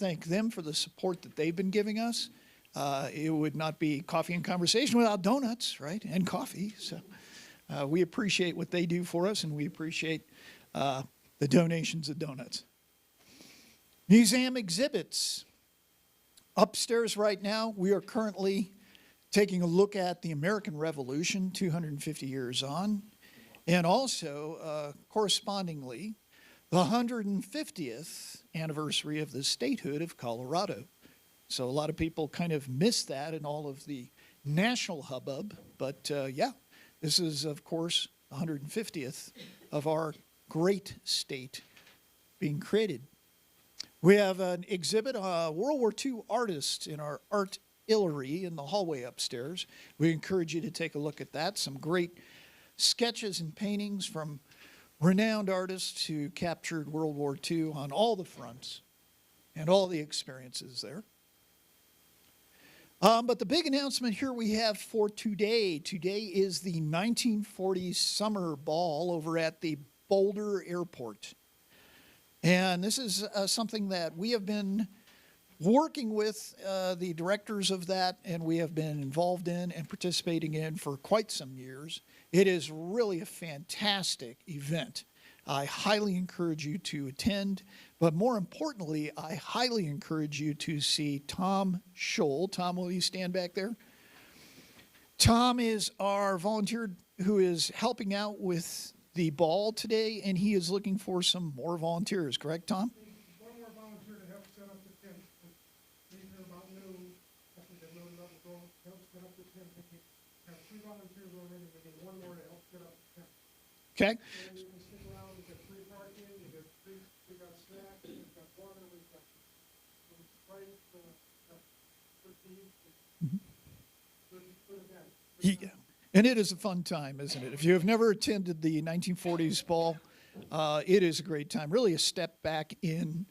thank them for the support that they've been giving us. It would not be Coffee and Conversation without donuts, right, and coffee. So we appreciate what they do for us, and we appreciate the donations of donuts. Museum exhibits. Upstairs right now, we are currently taking a look at the American Revolution 250 years on, and also, correspondingly, the 150th anniversary of the statehood of Colorado. So a lot of people kind of miss that in all of the national hubbub, but yeah, this is, of course, the 150th of our great state being created. We have an exhibit, World War II artists in our art gallery in the hallway upstairs. We encourage you to take a look at that. Some great sketches and paintings from renowned artists who captured World War II on all the fronts and all the experiences there. But the big announcement here we have for today. Today is the 1940s Summer Ball over at the Boulder Airport. And this is something that we have been working with the directors of that, and we have been involved in and participating in for quite some years. It is really a fantastic event. I highly encourage you to attend, but more importantly, I highly encourage you to see Tom Scholl. Tom, will you stand back there? Tom is our volunteer who is helping out with the ball today, and he is looking for some more volunteers, correct, Tom? One more volunteer to help set up the tent. Leave here about noon. After the noon level go, help set up the tent. We have 3 volunteers already. We need 1 more to help set up the tent. Okay. And you can stick around. We got free parking. We got free. We got snacks. We've got water. We've got some Sprite. For tea. Good event. Yeah. And it is a fun time, isn't it? If you have never attended the 1940s ball, it is a great time. Really a step back in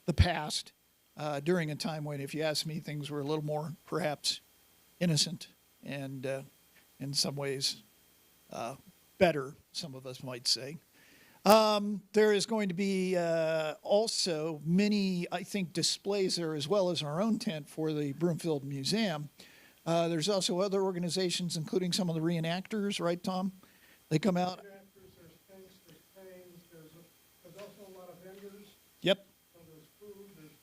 the past during a time when, if you ask me, things were a little more, perhaps, innocent and in some ways better, some of us might say. There is going to be also many, I think, displays there as well as our own tent for the Broomfield Museum. There's also other organizations, including some of the reenactors, right, Tom? They come out. Reenactors, there's things, there's things, there's also a lot of vendors. Yep. So there's food, there's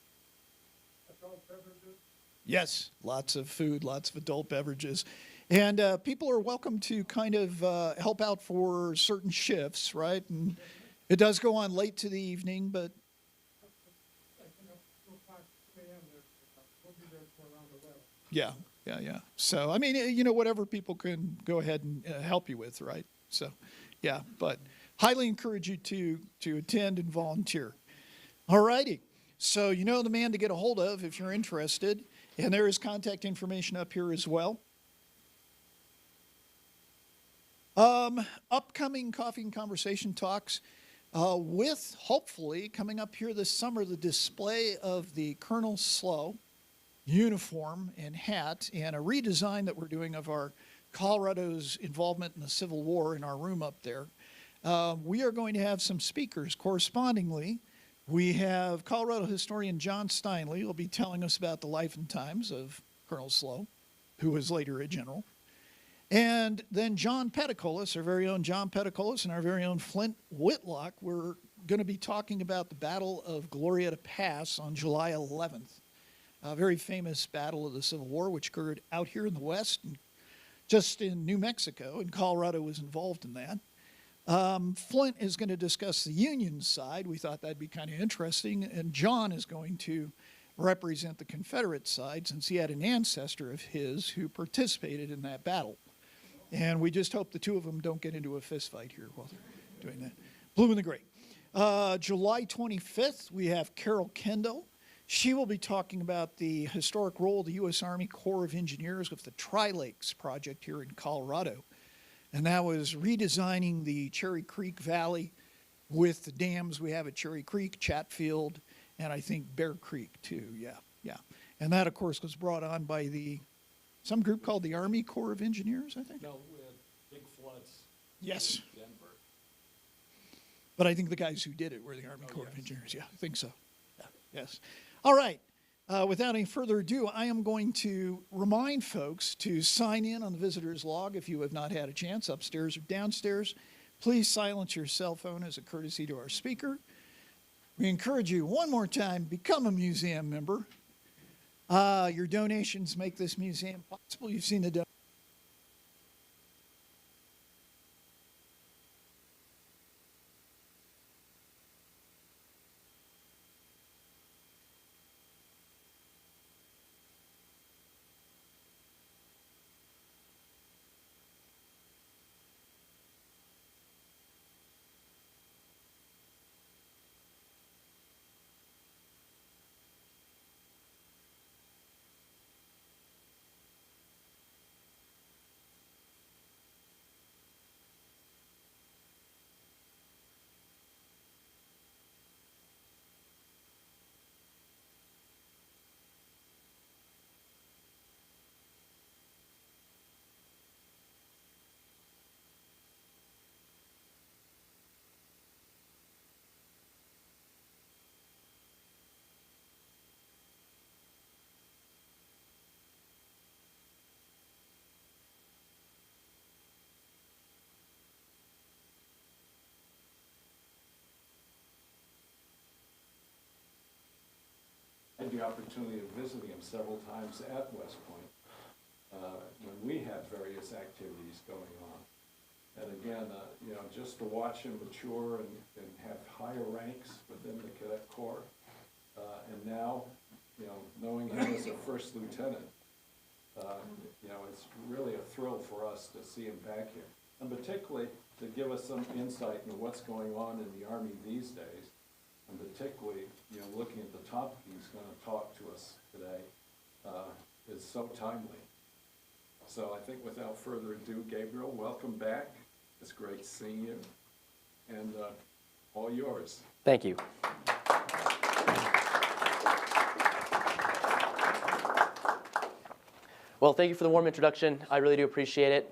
adult beverages. Yes, lots of food, lots of adult beverages. And people are welcome to kind of help out for certain shifts, right? And it does go on late to the evening, but... I think up to 2 o'clock, 2 a.m. We'll be there for around 11. Yeah. Yeah. So, I mean, you know, whatever people can go ahead and help you with, right? So, yeah, but highly encourage you to attend and volunteer. All righty. So, you know the man to get a hold of if you're interested. And there is contact information up here as well. Upcoming Coffee and Conversation talks with, hopefully, coming up here this summer, the display of the Colonel Slow uniform and hat, and a redesign that we're doing of our Colorado's involvement in the Civil War in our room up there. We are going to have some speakers. Correspondingly, we have Colorado historian John Steinley who will be telling us about the life and times of Colonel Slow, who was later a general. And then John Peticolas, our very own John Peticolas, and our very own Flint Whitlock, we're going to be talking about the Battle of Glorieta Pass on July 11th. A very famous battle of the Civil War, which occurred out here in the West, and just in New Mexico, and Colorado was involved in that. Flint is going to discuss the Union side. We thought that'd be kind of interesting. And John is going to represent the Confederate side, since he had an ancestor of his who participated in that battle. And we just hope the two of them don't get into a fist fight here while they're doing that. Blue and the gray. July 25th, we have Carol Kendall. She will be talking about the historic role of the U.S. Army Corps of Engineers with the Tri-Lakes project here in Colorado. And that was redesigning the Cherry Creek Valley with the dams we have at Cherry Creek, Chatfield, and I think Bear Creek too. Yeah. And that, of course, was brought on by some group called the Army Corps of Engineers, I think. No, we had big floods. Yes. In Denver. But I think the guys who did it were the Army Corps of yes. Engineers. Yeah, I think so. Yeah. Yes. All right. Without any further ado, I am going to remind folks to sign in on the visitor's log if you have not had a chance, upstairs or downstairs. Please silence your cell phone as a courtesy to our speaker. We encourage you one more time, become a museum member. Your donations make this museum possible. You've seen the I had the opportunity of visiting him several times at West Point when we had various activities going on. And again, just to watch him mature and have higher ranks within the Cadet Corps, and now, knowing him as a first lieutenant, it's really a thrill for us to see him back here. And particularly to give us some insight into what's going on in the Army these days. And particularly, looking at the topic he's going to talk to us today is so timely. So I think without further ado, Gabriel, welcome back. It's great seeing you. And all yours. Thank you. Well, thank you for the warm introduction. I really do appreciate it.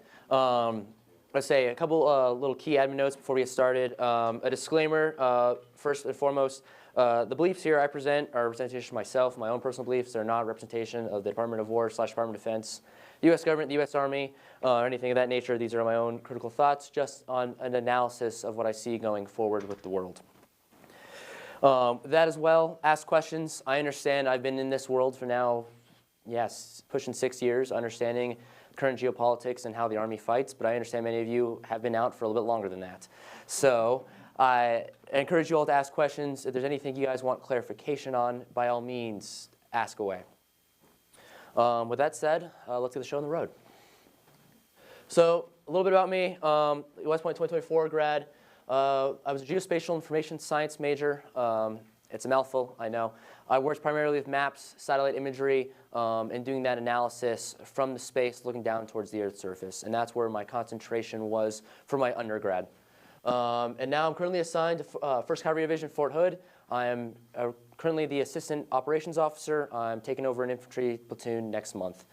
Let's say a couple little key admin notes before we get started. A disclaimer, first and foremost, the beliefs here I present are a representation of myself, my own personal beliefs. They're not a representation of the Department of War / Department of Defense, the U.S. government, the U.S. Army, or anything of that nature. These are my own critical thoughts, just on an analysis of what I see going forward with the world. That as well, ask questions. I understand I've been in this world for now, yes, pushing 6 years, understanding current geopolitics and how the Army fights, but I understand many of you have been out for a little bit longer than that. So I encourage you all to ask questions. If there's anything you guys want clarification on, by all means, ask away. With that said, let's get the show on the road. So a little bit about me, West Point 2024 grad. I was a geospatial information science major. It's a mouthful, I know. I worked primarily with maps, satellite imagery, and doing that analysis from the space, looking down towards the Earth's surface. And that's where my concentration was for my undergrad. And now I'm currently assigned to 1st Cavalry Division, Fort Hood. I am currently the Assistant Operations Officer. I'm taking over an infantry platoon next month.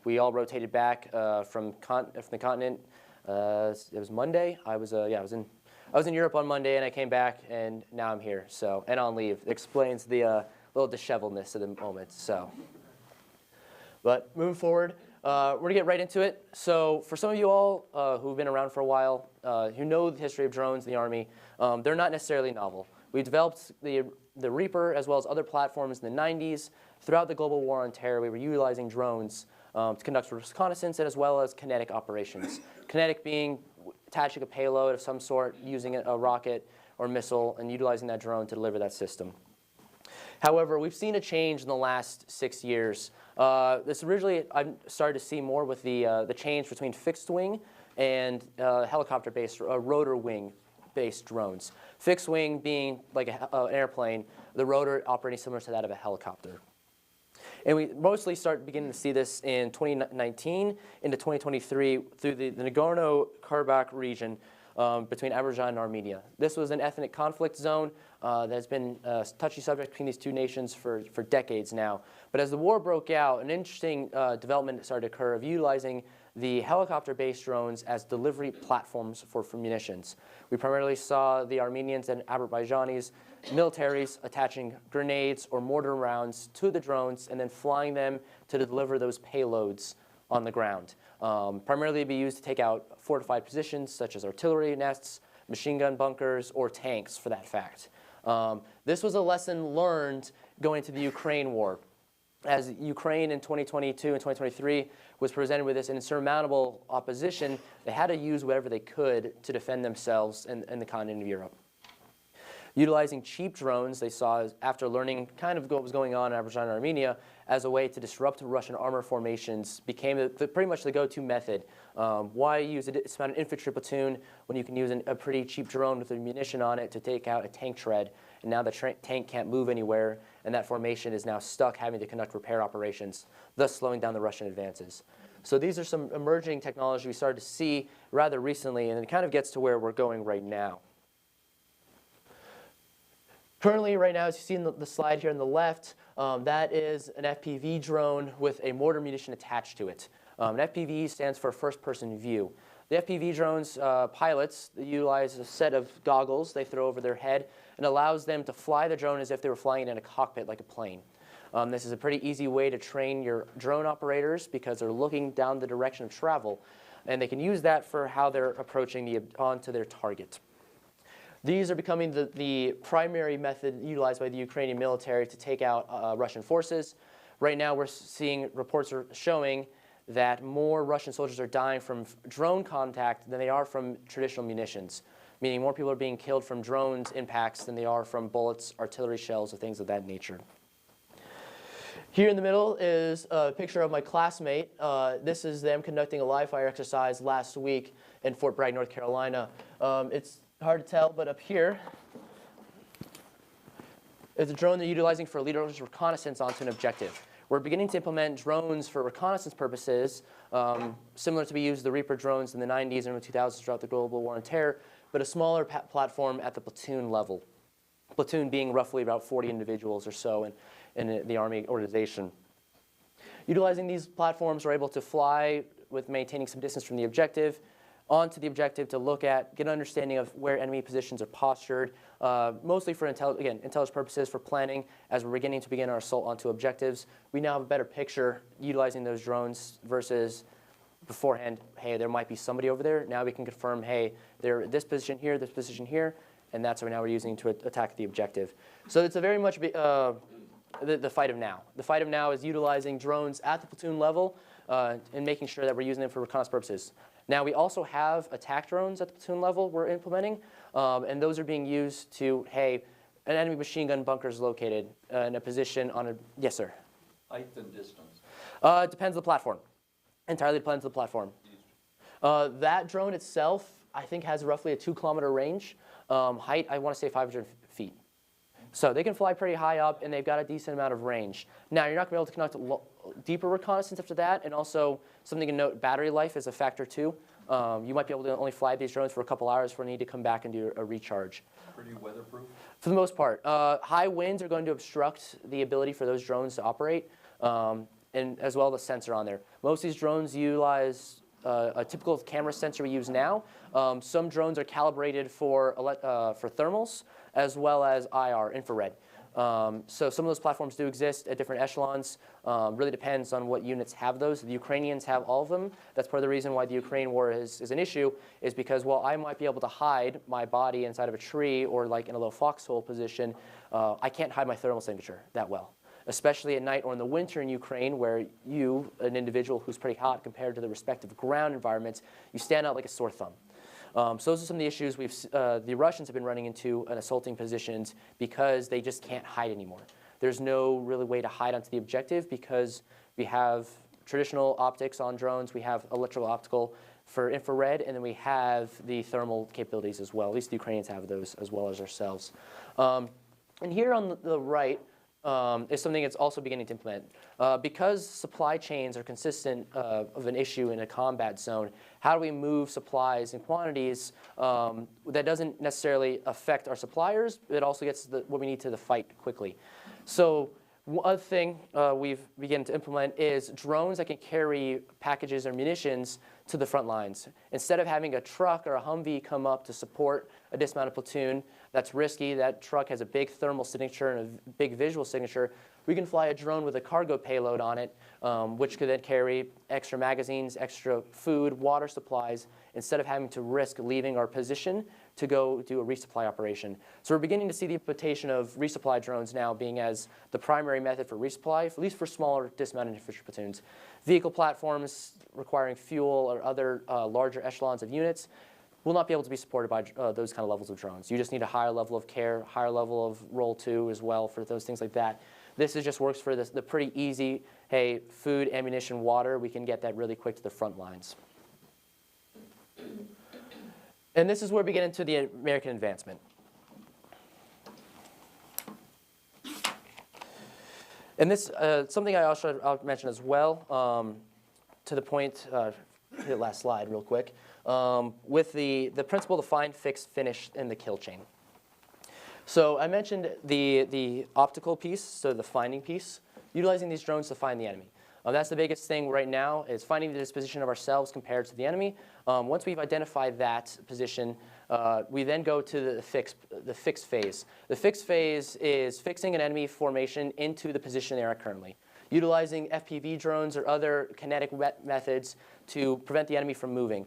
We all rotated back from the continent. It was Monday. I was in Europe on Monday, and I came back, and now I'm here. So, and on leave. It explains the little disheveledness of the moment. So, but moving forward, we're gonna get right into it. So, for some of you all who've been around for a while, who know the history of drones in the Army, they're not necessarily novel. We developed the Reaper as well as other platforms in the 90s. Throughout the global war on terror, we were utilizing drones to conduct reconnaissance and as well as kinetic operations. Kinetic being attaching a payload of some sort, using a rocket or missile, and utilizing that drone to deliver that system. However, we've seen a change in the last 6 years. This originally I started to see more with the change between fixed wing and helicopter-based, rotor wing-based drones. Fixed wing being like an airplane, the rotor operating similar to that of a helicopter. And we mostly start beginning to see this in 2019 into 2023 through the Nagorno-Karabakh region between Azerbaijan and Armenia. This was an ethnic conflict zone that has been a touchy subject between these two nations for decades now. But as the war broke out, an interesting development started to occur of utilizing the helicopter-based drones as delivery platforms for munitions. We primarily saw the Armenians and Azerbaijanis militaries attaching grenades or mortar rounds to the drones and then flying them to deliver those payloads on the ground. Primarily be used to take out fortified positions such as artillery nests, machine gun bunkers, or tanks for that fact. This was a lesson learned going into the Ukraine war. As Ukraine in 2022 and 2023 was presented with this insurmountable opposition, they had to use whatever they could to defend themselves in the continent of Europe. Utilizing cheap drones, they saw, after learning kind of what was going on in Azerbaijan and Armenia, as a way to disrupt Russian armor formations became pretty much the go-to method. Why use a dismounted infantry platoon when you can use a pretty cheap drone with a munition on it to take out a tank tread? And now the tank can't move anywhere, and that formation is now stuck having to conduct repair operations, thus slowing down the Russian advances. So these are some emerging technology we started to see rather recently, and it kind of gets to where we're going right now. Currently, right now, as you see in the slide here on the left, that is an FPV drone with a mortar munition attached to it. An FPV stands for first-person view. The FPV drones pilots utilize a set of goggles they throw over their head and allows them to fly the drone as if they were flying it in a cockpit like a plane. This is a pretty easy way to train your drone operators because they're looking down the direction of travel, and they can use that for how they're approaching onto their target. These are becoming the primary method utilized by the Ukrainian military to take out Russian forces. Right now, we're seeing reports are showing that more Russian soldiers are dying from drone contact than they are from traditional munitions, meaning more people are being killed from drones impacts than they are from bullets, artillery shells, or things of that nature. Here in the middle is a picture of my classmate. This is them conducting a live fire exercise last week in Fort Bragg, North Carolina. It's hard to tell, but up here is a drone they're utilizing for leaderless reconnaissance onto an objective. We're beginning to implement drones for reconnaissance purposes, similar to we used the Reaper drones in the 90s and 2000s throughout the global war on terror, but a smaller platform at the platoon level. Platoon being roughly about 40 individuals or so in the Army organization. Utilizing these platforms, we're able to fly with maintaining some distance from the objective, onto the objective to look at, get an understanding of where enemy positions are postured, mostly for intelligence purposes, for planning. As we're beginning to begin our assault onto objectives, we now have a better picture utilizing those drones versus beforehand, hey, there might be somebody over there. Now we can confirm, hey, they're this position here, and that's what now we're using to attack the objective. So it's a very much the fight of now. The fight of now is utilizing drones at the platoon level and making sure that we're using them for reconnaissance purposes. Now, we also have attack drones at the platoon level we're implementing, and those are being used to, hey, an enemy machine gun bunker is located in a position on a, yes, sir? Height and distance. It depends on the platform. Entirely depends on the platform. That drone itself, I think, has roughly a 2-kilometer range. Height, I want to say 500 feet. So they can fly pretty high up, and they've got a decent amount of range. Now, you're not going to be able to conduct deeper reconnaissance after that, and also something to note, battery life is a factor too. You might be able to only fly these drones for a couple hours before you need to come back and do a recharge. Pretty weatherproof? For the most part. High winds are going to obstruct the ability for those drones to operate, and as well as the sensor on there. Most of these drones utilize a typical camera sensor we use now. Some drones are calibrated for thermals as well as IR, infrared. So some of those platforms do exist at different echelons. Really depends on what units have those. The Ukrainians have all of them. That's part of the reason why the Ukraine war is an issue, is because while I might be able to hide my body inside of a tree or like in a low foxhole position, I can't hide my thermal signature that well. Especially at night or in the winter in Ukraine, where you, an individual who's pretty hot compared to the respective ground environments, you stand out like a sore thumb. So those are some of the issues the Russians have been running into in assaulting positions because they just can't hide anymore. There's no really way to hide onto the objective because we have traditional optics on drones, we have electro-optical for infrared, and then we have the thermal capabilities as well. At least the Ukrainians have those as well as ourselves. And here on the right, is something that's also beginning to implement. Because supply chains are consistent of an issue in a combat zone, how do we move supplies in quantities that doesn't necessarily affect our suppliers, but it also gets what we need to the fight quickly. So One other thing we've begun to implement is drones that can carry packages or munitions to the front lines. Instead of having a truck or a Humvee come up to support a dismounted platoon, that's risky. That truck has a big thermal signature and a big visual signature. We can fly a drone with a cargo payload on it, which could then carry extra magazines, extra food, water supplies, instead of having to risk leaving our position to go do a resupply operation. So we're beginning to see the implementation of resupply drones now being as the primary method for resupply, at least for smaller dismounted infantry platoons. Vehicle platforms requiring fuel or other larger echelons of units will not be able to be supported by those kind of levels of drones. You just need a higher level of care, higher level of roll 2 as well for those things like that. This just works for the pretty easy, hey, food, ammunition, water, we can get that really quick to the front lines. And this is where we get into the American advancement. And this, something I'll mention as well, to the point, hit the last slide real quick, with the principle to find, fix, finish in the kill chain. So I mentioned the optical piece, so the finding piece, utilizing these drones to find the enemy. That's the biggest thing right now is finding the disposition of ourselves compared to the enemy. Once we've identified that position, we then go to the fix phase. The fix phase is fixing an enemy formation into the position they are currently, utilizing FPV drones or other kinetic methods to prevent the enemy from moving.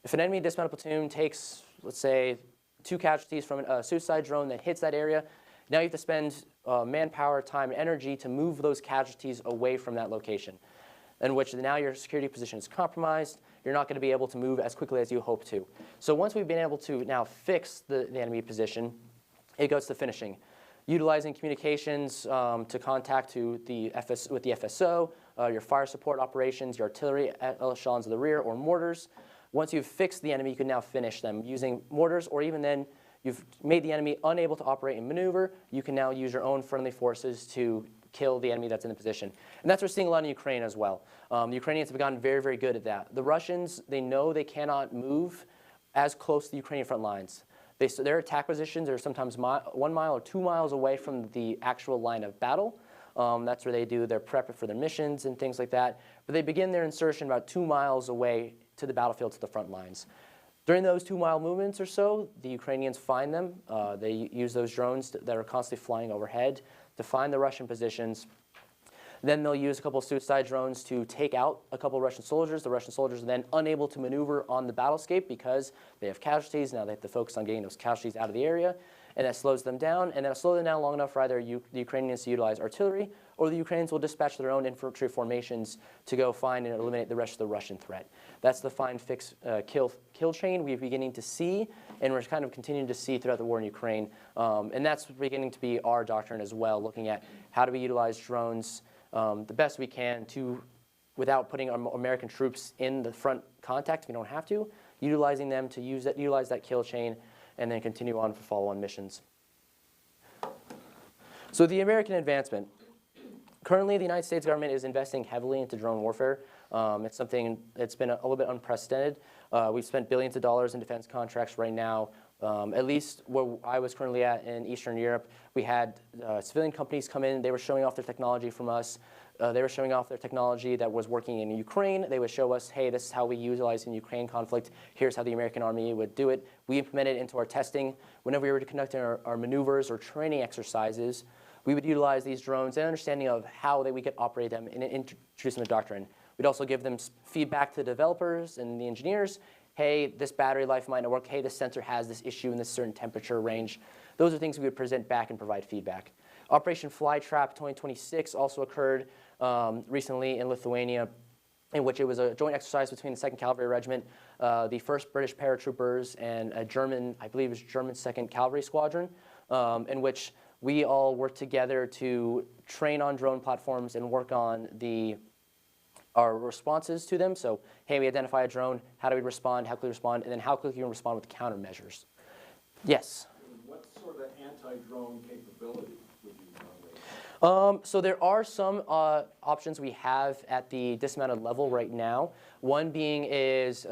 If an enemy dismounted platoon takes, let's say, 2 casualties from a suicide drone that hits that area, now you have to spend manpower, time, and energy to move those casualties away from that location, in which now your security position is compromised. You're not going to be able to move as quickly as you hope to. So once we've been able to now fix the enemy position, it goes to finishing. Utilizing communications to contact to with the FSO, your fire support operations, your artillery echelons of the rear, or mortars. Once you've fixed the enemy, you can now finish them using mortars, or even then you've made the enemy unable to operate and maneuver, you can now use your own friendly forces to kill the enemy that's in the position. And that's what we're seeing a lot in Ukraine as well. The Ukrainians have gotten very, very good at that. The Russians, they know they cannot move as close to the Ukrainian front lines. Their attack positions are sometimes 1 mile or 2 miles away from the actual line of battle. That's where they do their prep for their missions and things like that. But they begin their insertion about 2 miles away to the battlefield, to the front lines. During those 2 mile movements or so, the Ukrainians find them. They use those drones that are constantly flying overhead to find the Russian positions. Then they'll use a couple of suicide drones to take out a couple of Russian soldiers. The Russian soldiers are then unable to maneuver on the battlescape because they have casualties. Now they have to focus on getting those casualties out of the area. And that slows them down. And that'll slow them down long enough for either the Ukrainians to utilize artillery, or the Ukrainians will dispatch their own infantry formations to go find and eliminate the rest of the Russian threat. That's the find, fix, kill chain we're beginning to see, and we're kind of continuing to see throughout the war in Ukraine. And that's beginning to be our doctrine as well, looking at how do we utilize drones the best we can without putting American troops in the front contact if we don't have to, utilizing them to utilize that kill chain, and then continue on for follow-on missions. So the American advancement. Currently, the United States government is investing heavily into drone warfare. It's something that's been a little bit unprecedented. We've spent billions of dollars in defense contracts right now. At least where I was currently at in Eastern Europe, we had civilian companies come in. They were showing off their technology from us. They were showing off their technology that was working in Ukraine. They would show us, hey, this is how we utilize in the Ukraine conflict. Here's how the American Army would do it. We implemented it into our testing. Whenever we were conducting our maneuvers or training exercises, we would utilize these drones and understanding of how we could operate them and introduce them to doctrine. We'd also give them feedback to the developers and the engineers. Hey, this battery life might not work. Hey, this sensor has this issue in this certain temperature range. Those are things we would present back and provide feedback. Operation Flytrap 2026 also occurred recently in Lithuania, in which it was a joint exercise between the 2nd Cavalry Regiment, the 1st British Paratroopers, and a German, I believe it was German 2nd Cavalry Squadron, in which we all worked together to train on drone platforms and work on our responses to them. So, hey, we identify a drone, how do we respond, how quickly respond, and then how quickly we can respond with countermeasures. Yes? What sort of anti-drone capability would you run? So there are some options we have at the dismounted level right now. One being is,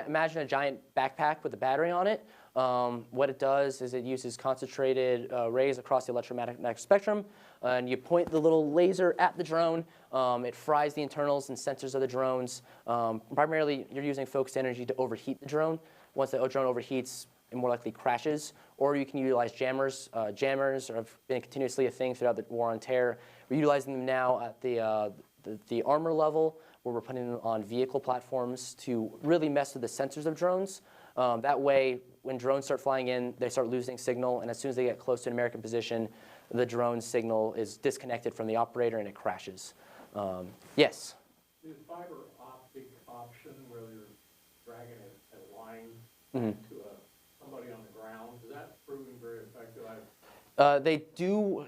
imagine a giant backpack with a battery on it. What it does is it uses concentrated rays across the electromagnetic spectrum and you point the little laser at the drone. It fries the internals and sensors of the drones. Primarily, you're using focused energy to overheat the drone. Once the drone overheats, it more likely crashes. Or you can utilize jammers. Jammers have been continuously a thing throughout the war on terror. We're utilizing them now at the armor level, where we're putting them on vehicle platforms to really mess with the sensors of drones. That way, when drones start flying in, they start losing signal, and as soon as they get close to an American position, the drone signal is disconnected from the operator and it crashes. Yes? The fiber optic option, where you're dragging a line to somebody on the ground, is that proving very effective?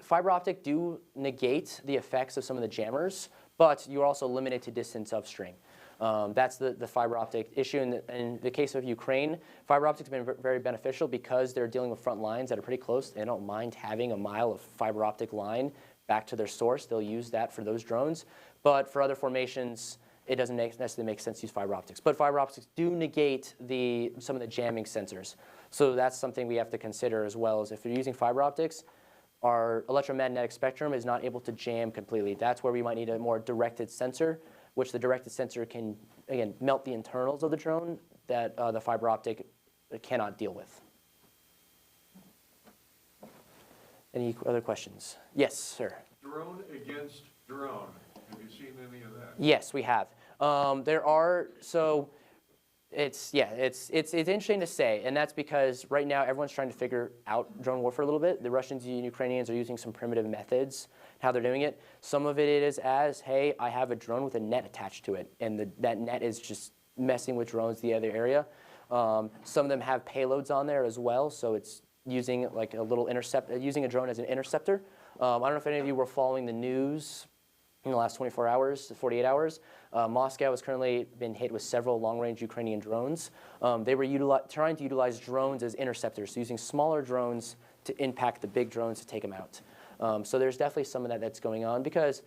Fiber optic do negate the effects of some of the jammers, but you're also limited to distance upstream. That's the fiber optic issue. In the case of Ukraine, fiber optics have been very beneficial because they're dealing with front lines that are pretty close. They don't mind having a mile of fiber optic line back to their source. They'll use that for those drones. But for other formations, it doesn't necessarily make sense to use fiber optics. But fiber optics do negate some of the jamming sensors. So that's something we have to consider as well, as if you're using fiber optics, our electromagnetic spectrum is not able to jam completely. That's where we might need a more directed sensor, which the directed sensor can, again, melt the internals of the drone that the fiber optic cannot deal with. Any other questions? Yes, sir. Drone against drone. Have you seen any of that? Yes, we have. There are, so it's interesting to say, and that's because right now everyone's trying to figure out drone warfare a little bit. The Russians and Ukrainians are using some primitive methods, how they're doing it. Some of it is as, hey, I have a drone with a net attached to it, and that net is just messing with drones the other area. Some of them have payloads on there as well, so it's using like a little using a drone as an interceptor. I don't know if any of you were following the news in the last 24 hours, 48 hours. Moscow has currently been hit with several long-range Ukrainian drones. They were trying to utilize drones as interceptors, so using smaller drones to impact the big drones to take them out. So there's definitely some of that that's going on because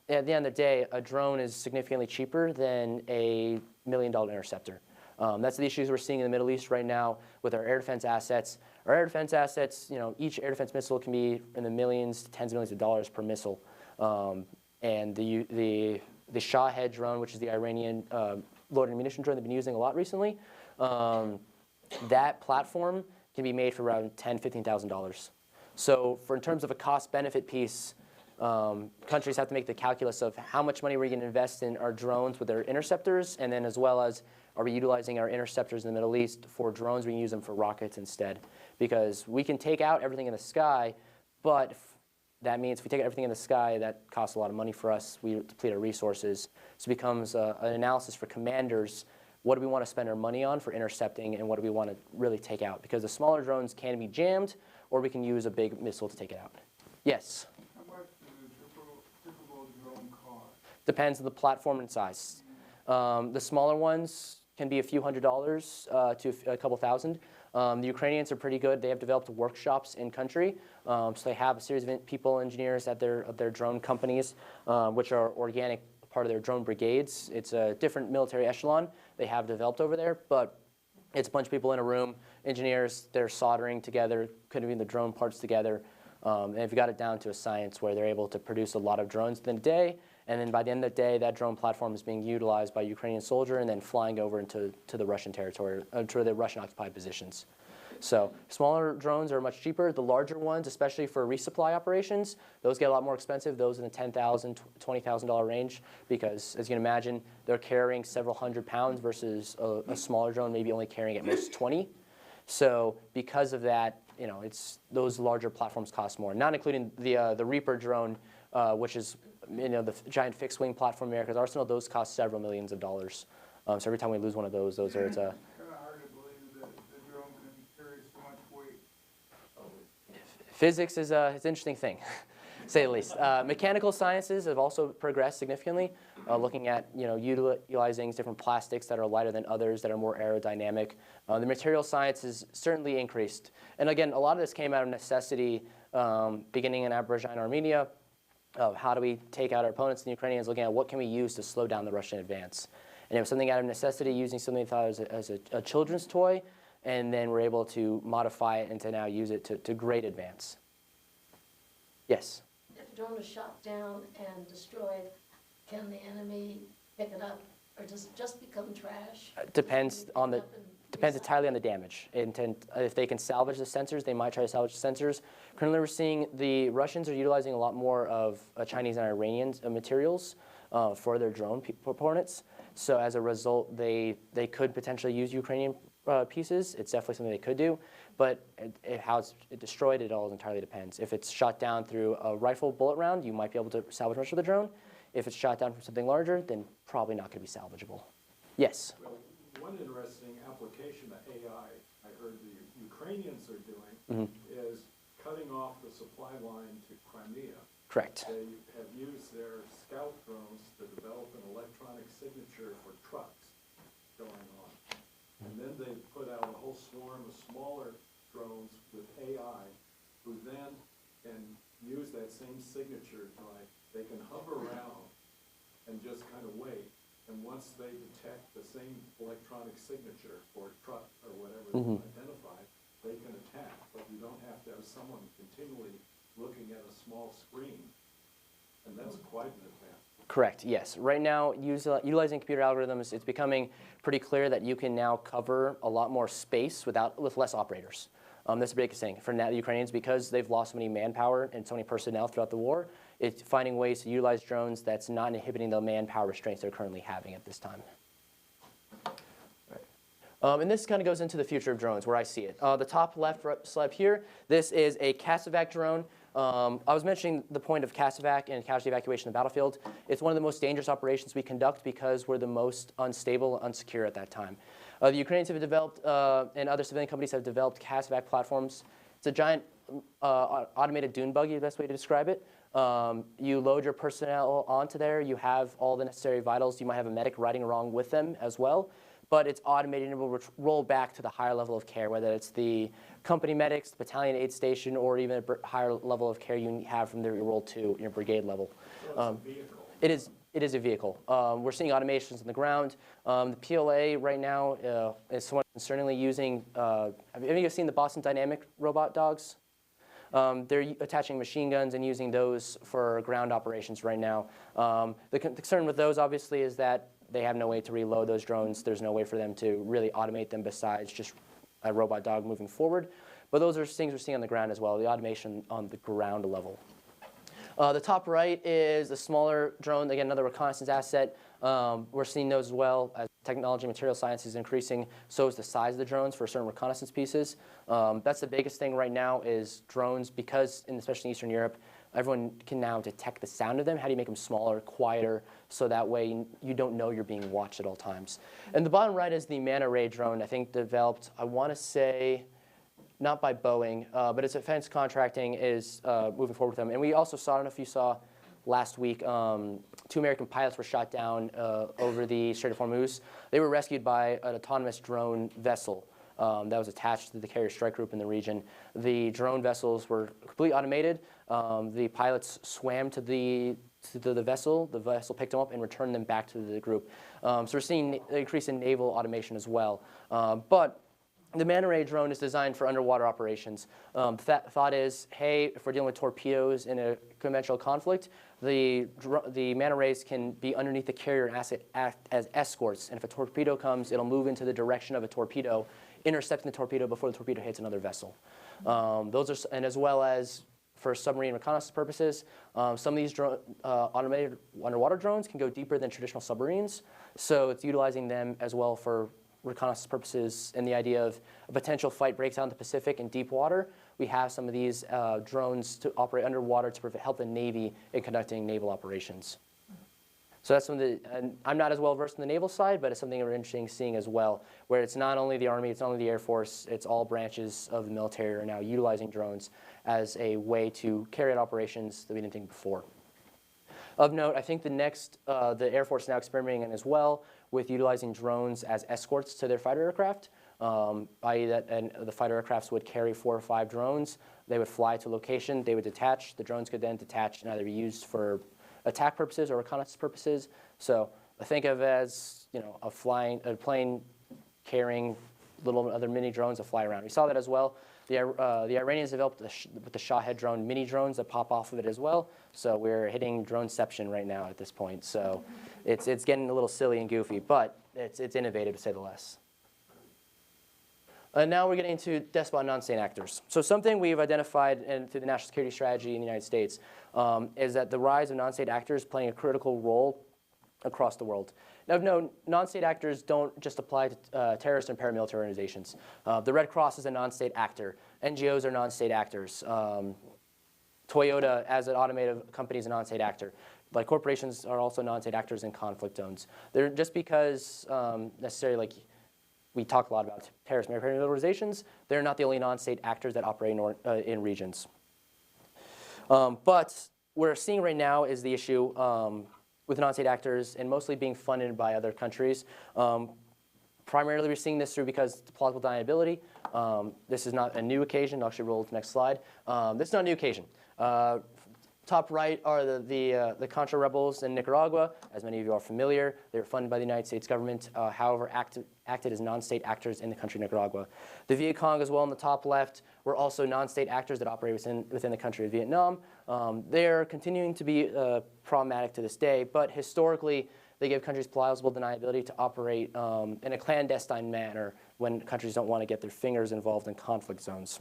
at the end of the day, a drone is significantly cheaper than a $1 million interceptor. That's the issues we're seeing in the Middle East right now with our air defense assets. Our air defense assets, each air defense missile can be in the millions to tens of millions of dollars per missile. And the Shahed drone, which is the Iranian loitering ammunition drone they've been using a lot recently, that platform can be made for around $10,000, $15,000. So in terms of a cost-benefit piece, countries have to make the calculus of how much money we're going to invest in our drones with their interceptors, and then as well as are we utilizing our interceptors in the Middle East for drones, we can use them for rockets instead. Because we can take out everything in the sky, but that means if we take out everything in the sky, that costs a lot of money for us. We deplete our resources. So it becomes an analysis for commanders. What do we want to spend our money on for intercepting, and what do we want to really take out? Because the smaller drones can be jammed, or we can use a big missile to take it out. Yes? How much does a typical drone cost? Depends on the platform and size. The smaller ones can be a few $100s to a couple thousand. The Ukrainians are pretty good. They have developed workshops in country. So they have a series of people, engineers at their drone companies, which are organic part of their drone brigades. It's a different military echelon they have developed over there, but it's a bunch of people in a room, engineers, they're soldering together, putting the drone parts together, and they've got it down to a science where they're able to produce a lot of drones in a day, and then by the end of the day, that drone platform is being utilized by a Ukrainian soldier and then flying over into the Russian territory, to the Russian-occupied positions. So smaller drones are much cheaper. The larger ones, especially for resupply operations, those get a lot more expensive. Those in the $10,000, $20,000 range, because as you can imagine, they're carrying several hundred pounds versus a smaller drone maybe only carrying at most 20. So because of that, it's those larger platforms cost more. Not including the Reaper drone, which is the giant fixed-wing platform, America's Arsenal. Those cost several millions of dollars. So every time we lose one of those are it's a physics is it's an interesting thing, to say the least. Mechanical sciences have also progressed significantly, looking at utilizing different plastics that are lighter than others, that are more aerodynamic. The material science has certainly increased. And again, a lot of this came out of necessity, beginning in Azerbaijan, Armenia, of how do we take out our opponents, and the Ukrainians looking at what can we use to slow down the Russian advance. And it was something out of necessity, using something they thought as a children's toy, and then we're able to modify it and to now use it to great advance. Yes? Just drone is shot down and destroyed, can the enemy pick it up, or does it just become trash? Depends Can they pick on it the up and Depends recycle entirely on the it? damage. If they can salvage the sensors, they might try to salvage the sensors. Currently, we're seeing the Russians are utilizing a lot more of Chinese and Iranian materials for their drone components. So as a result, they could potentially use Ukrainian pieces. It's definitely something they could do. But how it's destroyed, it all entirely depends. If it's shot down through a rifle bullet round, you might be able to salvage much of the drone. If it's shot down from something larger, then probably not going to be salvageable. Yes? Well, one interesting application of AI I heard the Ukrainians are doing is cutting off the supply line to Crimea. Correct. They have used their scout drones to develop an electronic signature for trucks going on. And then they put out a whole swarm of smaller drones with AI who then can use that same signature type. They can hover around and just kind of wait. And once they detect the same electronic signature for a truck or whatever they identify, they can attack. But you don't have to have someone continually looking at a small screen. And that's quite an advance. Correct, yes. Right now, utilizing computer algorithms, it's becoming pretty clear that you can now cover a lot more space with less operators. That's the biggest thing for now, the Ukrainians, because they've lost so many manpower and so many personnel throughout the war. It's finding ways to utilize drones that's not inhibiting the manpower restraints they're currently having at this time. And this kind of goes into the future of drones, where I see it. The top left slab here, this is a CASEVAC drone. I was mentioning the point of CASEVAC and casualty evacuation on the battlefield. It's one of the most dangerous operations we conduct because we're the most unstable and unsecure at that time. The Ukrainians have developed, and other civilian companies have developed CASEVAC platforms. It's a giant automated dune buggy, the best way to describe it. You load your personnel onto there. You have all the necessary vitals. You might have a medic riding along with them as well. But it's automated and will roll back to the higher level of care, whether it's the company medics, the battalion aid station, or even a higher level of care you have from your role to your brigade level. So it's a vehicle. It is a vehicle. We're seeing automations on the ground. The PLA right now is somewhat concerningly using, have any of you seen the Boston Dynamic robot dogs? They're attaching machine guns and using those for ground operations right now. The concern with those, obviously, is that they have no way to reload those drones. There's no way for them to really automate them besides just a robot dog moving forward. But those are things we're seeing on the ground as well, the automation on the ground level. The top right is a smaller drone, again, another reconnaissance asset. We're seeing those as well. As technology and material science is increasing, so is the size of the drones for certain reconnaissance pieces. That's the biggest thing right now is drones, because, especially in Eastern Europe, everyone can now detect the sound of them. How do you make them smaller, quieter, so that way you don't know you're being watched at all times? And the bottom right is the manta ray drone, I think developed, I want to say, not by Boeing, but its defense contracting is moving forward with them. And we also saw, I don't know if you saw last week, 2 American pilots were shot down over the Strait of Hormuz. They were rescued by an autonomous drone vessel that was attached to the carrier strike group in the region. The drone vessels were completely automated. The pilots swam to the vessel. The vessel picked them up and returned them back to the group. So we're seeing an increase in naval automation as well. But the manta ray drone is designed for underwater operations. The thought is, hey, if we're dealing with torpedoes in a conventional conflict, the manta rays can be underneath the carrier and act as escorts. And if a torpedo comes, it'll move into the direction of a torpedo, intercepting the torpedo before the torpedo hits another vessel. And as well as for submarine reconnaissance purposes, some of these automated underwater drones can go deeper than traditional submarines. So it's utilizing them as well for reconnaissance purposes, and the idea of a potential fight breaks out in the Pacific in deep water. We have some of these drones to operate underwater to help the Navy in conducting naval operations. So that's something that, and I'm not as well versed in the naval side, but it's something we're interested seeing as well, where it's not only the Army, it's not only the Air Force, it's all branches of the military are now utilizing drones as a way to carry out operations that we didn't think before. Of note, I think the Air Force is now experimenting as well with utilizing drones as escorts to their fighter aircraft, i.e. that the fighter aircrafts would carry 4 or 5 drones. They would fly to a location, they would detach. The drones could then detach and either be used for attack purposes or reconnaissance purposes. So I think of it as a plane carrying little other mini drones that fly around. We saw that as well. The Iranians developed with the Shahed drone mini drones that pop off of it as well. So we're hitting droneception right now at this point. So it's getting a little silly and goofy, but it's innovative to say the least. And now we're getting into despot non-state actors. So something we've identified through the national security strategy in the United States is that the rise of non-state actors playing a critical role across the world. Now, no, non-state actors don't just apply to terrorist and paramilitary organizations. The Red Cross is a non-state actor. NGOs are non-state actors. Toyota, as an automotive company, is a non-state actor. Like corporations are also non-state actors in conflict zones. They're just because necessarily, like we talk a lot about terrorist and paramilitary organizations, they're not the only non-state actors that operate in regions. But what we're seeing right now is the issue with non-state actors and mostly being funded by other countries. Primarily, we're seeing this through because it's plausible deniability. This is not a new occasion. I'll actually roll to the next slide. This is not a new occasion. Top right are the Contra rebels in Nicaragua. As many of you are familiar, they were funded by the United States government, however, acted as non-state actors in the country Nicaragua. The Viet Cong as well on the top left were also non-state actors that operate within the country of Vietnam. They're continuing to be problematic to this day, but historically, they give countries plausible deniability to operate in a clandestine manner when countries don't want to get their fingers involved in conflict zones.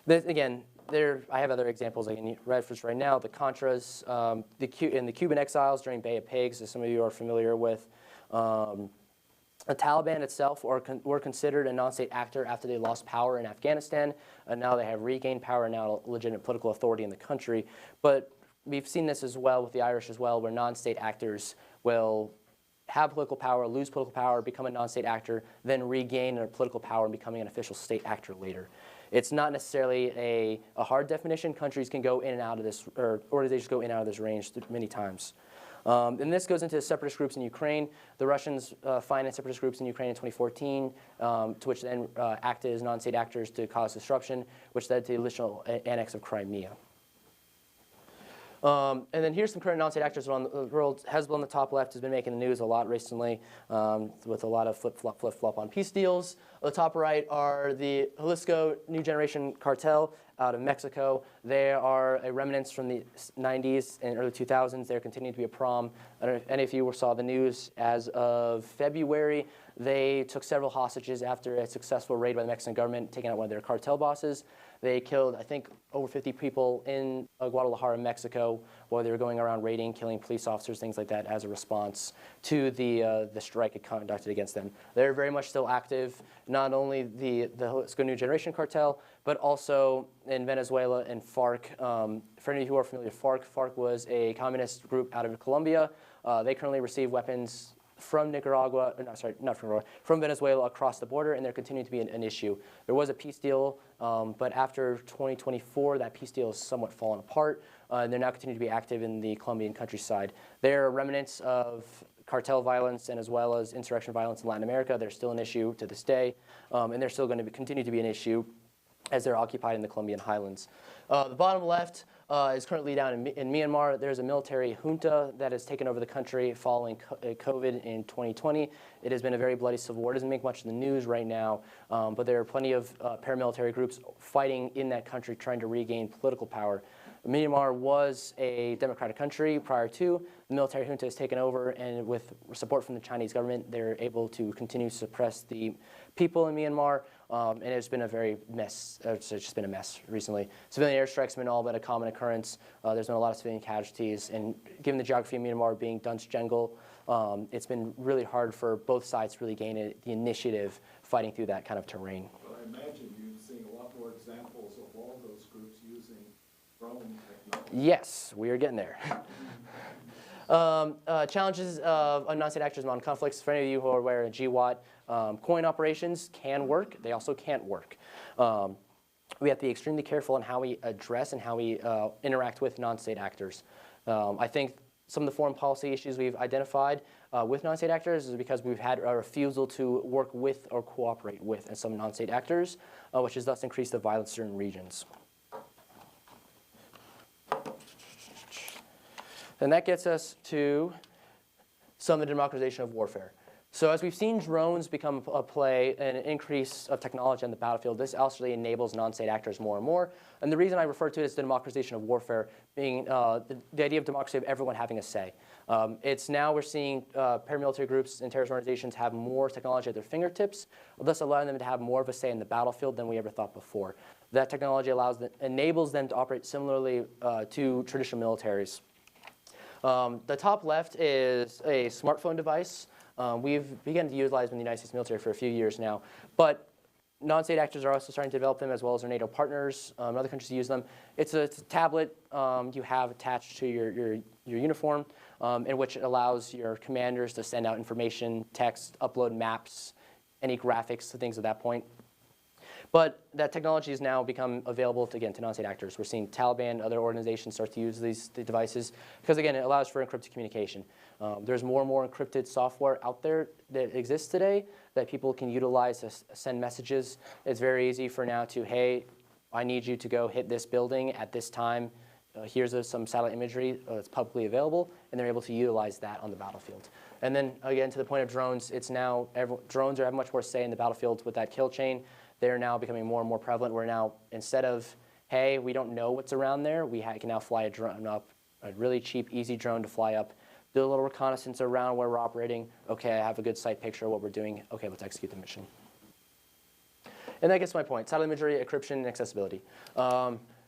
Again, I have other examples I can reference right now. The Contras, in the Cuban exiles during Bay of Pigs, as some of you are familiar with. The Taliban itself were considered a non-state actor after they lost power in Afghanistan. Now they have regained power and now legitimate political authority in the country. But we've seen this as well with the Irish as well, where non-state actors will have political power, lose political power, become a non-state actor, then regain their political power and becoming an official state actor later. It's not necessarily a hard definition. Countries can go in and out of this, or organizations go in and out of this range many times. And this goes into separatist groups in Ukraine. The Russians financed separatist groups in Ukraine in 2014, to which then acted as non-state actors to cause disruption, which led to the initial annex of Crimea. And then here's some current non-state actors around the world. Hezbollah on the top left has been making the news a lot recently with a lot of flip-flop on peace deals. On the top right are the Jalisco New Generation Cartel out of Mexico. They are a remnants from the 90s and early 2000s. They're continuing to be a prom. I don't know if any of you saw the news. As of February, they took several hostages after a successful raid by the Mexican government, taking out one of their cartel bosses. They killed, I think, over 50 people in Guadalajara, Mexico, while they were going around raiding, killing police officers, things like that, as a response to the strike it conducted against them. They're very much still active, not only the Jalisco New Generation Cartel, but also in Venezuela and FARC. For any of you who are familiar with FARC was a communist group out of Colombia. They currently receive weapons from Nicaragua, from Venezuela across the border, and they're continuing to be an issue. There was a peace deal, but after 2024, that peace deal has somewhat fallen apart, and they're now continuing to be active in the Colombian countryside. They're remnants of cartel violence and as well as insurrection violence in Latin America. They're still an issue to this day, and they're still going to continue to be an issue as they're occupied in the Colombian highlands. The bottom left is currently down in Myanmar. There's a military junta that has taken over the country following COVID in 2020. It has been a very bloody civil war. It doesn't make much of the news right now, but there are plenty of paramilitary groups fighting in that country trying to regain political power. Myanmar was a democratic country prior to. The military junta has taken over, and with support from the Chinese government, they're able to continue to suppress the people in Myanmar, and it's been a very mess. It's just been a mess recently. Civilian airstrikes have been all but a common occurrence. There's been a lot of civilian casualties, and given the geography of Myanmar being dense jungle, it's been really hard for both sides to really gain the initiative fighting through that kind of terrain. But I imagine you've seen a lot more examples of all those groups using drone technology. Yes, we are getting there. Challenges of non-state actors in conflicts. For any of you who are aware of GWAT, coin operations can work. They also can't work. We have to be extremely careful in how we address and how we interact with non-state actors. I think some of the foreign policy issues we've identified with non-state actors is because we've had a refusal to work with or cooperate with some non-state actors, which has thus increased the violence in certain regions. And that gets us to some of the democratization of warfare. So as we've seen drones become a play and an increase of technology on the battlefield, this actually enables non-state actors more and more. And the reason I refer to it as the democratization of warfare being the idea of democracy of everyone having a say. It's now we're seeing paramilitary groups and terrorist organizations have more technology at their fingertips, thus allowing them to have more of a say in the battlefield than we ever thought before. That technology enables them to operate similarly to traditional militaries. The top left is a smartphone device. We've begun to utilize them in the United States military for a few years now, but non-state actors are also starting to develop them as well as their NATO partners. Other countries use them. It's a tablet you have attached to your uniform in which it allows your commanders to send out information, text, upload maps, any graphics, things of that point. But that technology has now become available to non-state actors. We're seeing Taliban, other organizations start to use these devices because, again, it allows for encrypted communication. There's more and more encrypted software out there that exists today that people can utilize to send messages. It's very easy for now to, hey, I need you to go hit this building at this time. Here's some satellite imagery that's publicly available, and they're able to utilize that on the battlefield. And then, again, to the point of drones, it's now drones have much more say in the battlefield with that kill chain. They're now becoming more and more prevalent. We're now, instead of, hey, we don't know what's around there, we can now fly a drone up, a really cheap, easy drone to fly up, do a little reconnaissance around where we're operating. Okay, I have a good sight picture of what we're doing. Okay, let's execute the mission. And that gets my point, satellite imagery, encryption, and accessibility.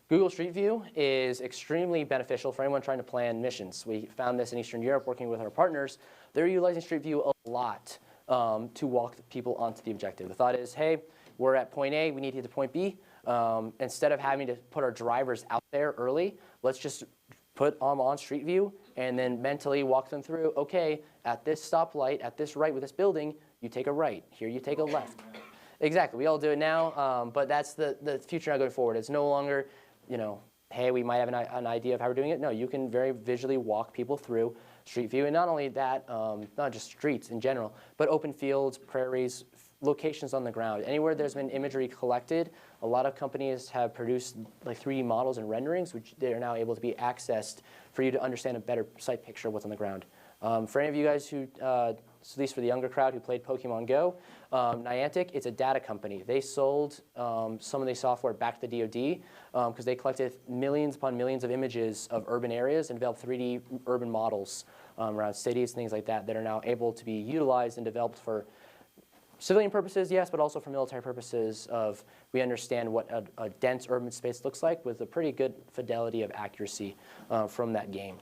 Google Street View is extremely beneficial for anyone trying to plan missions. We found this in Eastern Europe working with our partners. They're utilizing Street View a lot to walk people onto the objective. The thought is, hey, we're at point A, we need to get to point B. Instead of having to put our drivers out there early, let's just put them on Street View and then mentally walk them through, okay, at this stoplight, at this right with this building, you take a right. Here you take a left. Exactly, we all do it now, but that's the future now going forward. It's no longer, hey, we might have an idea of how we're doing it. No, you can very visually walk people through Street View. And not only that, not just streets in general, but open fields, prairies, locations on the ground. Anywhere there's been imagery collected, a lot of companies have produced like 3D models and renderings, which they are now able to be accessed for you to understand a better sight picture of what's on the ground. For any of you guys who, at least for the younger crowd who played Pokemon Go, Niantic, it's a data company. They sold some of the software back to the DoD because they collected millions upon millions of images of urban areas and developed 3D urban models around cities, things like that, that are now able to be utilized and developed for civilian purposes, yes, but also for military purposes of we understand what a dense urban space looks like with a pretty good fidelity of accuracy from that game.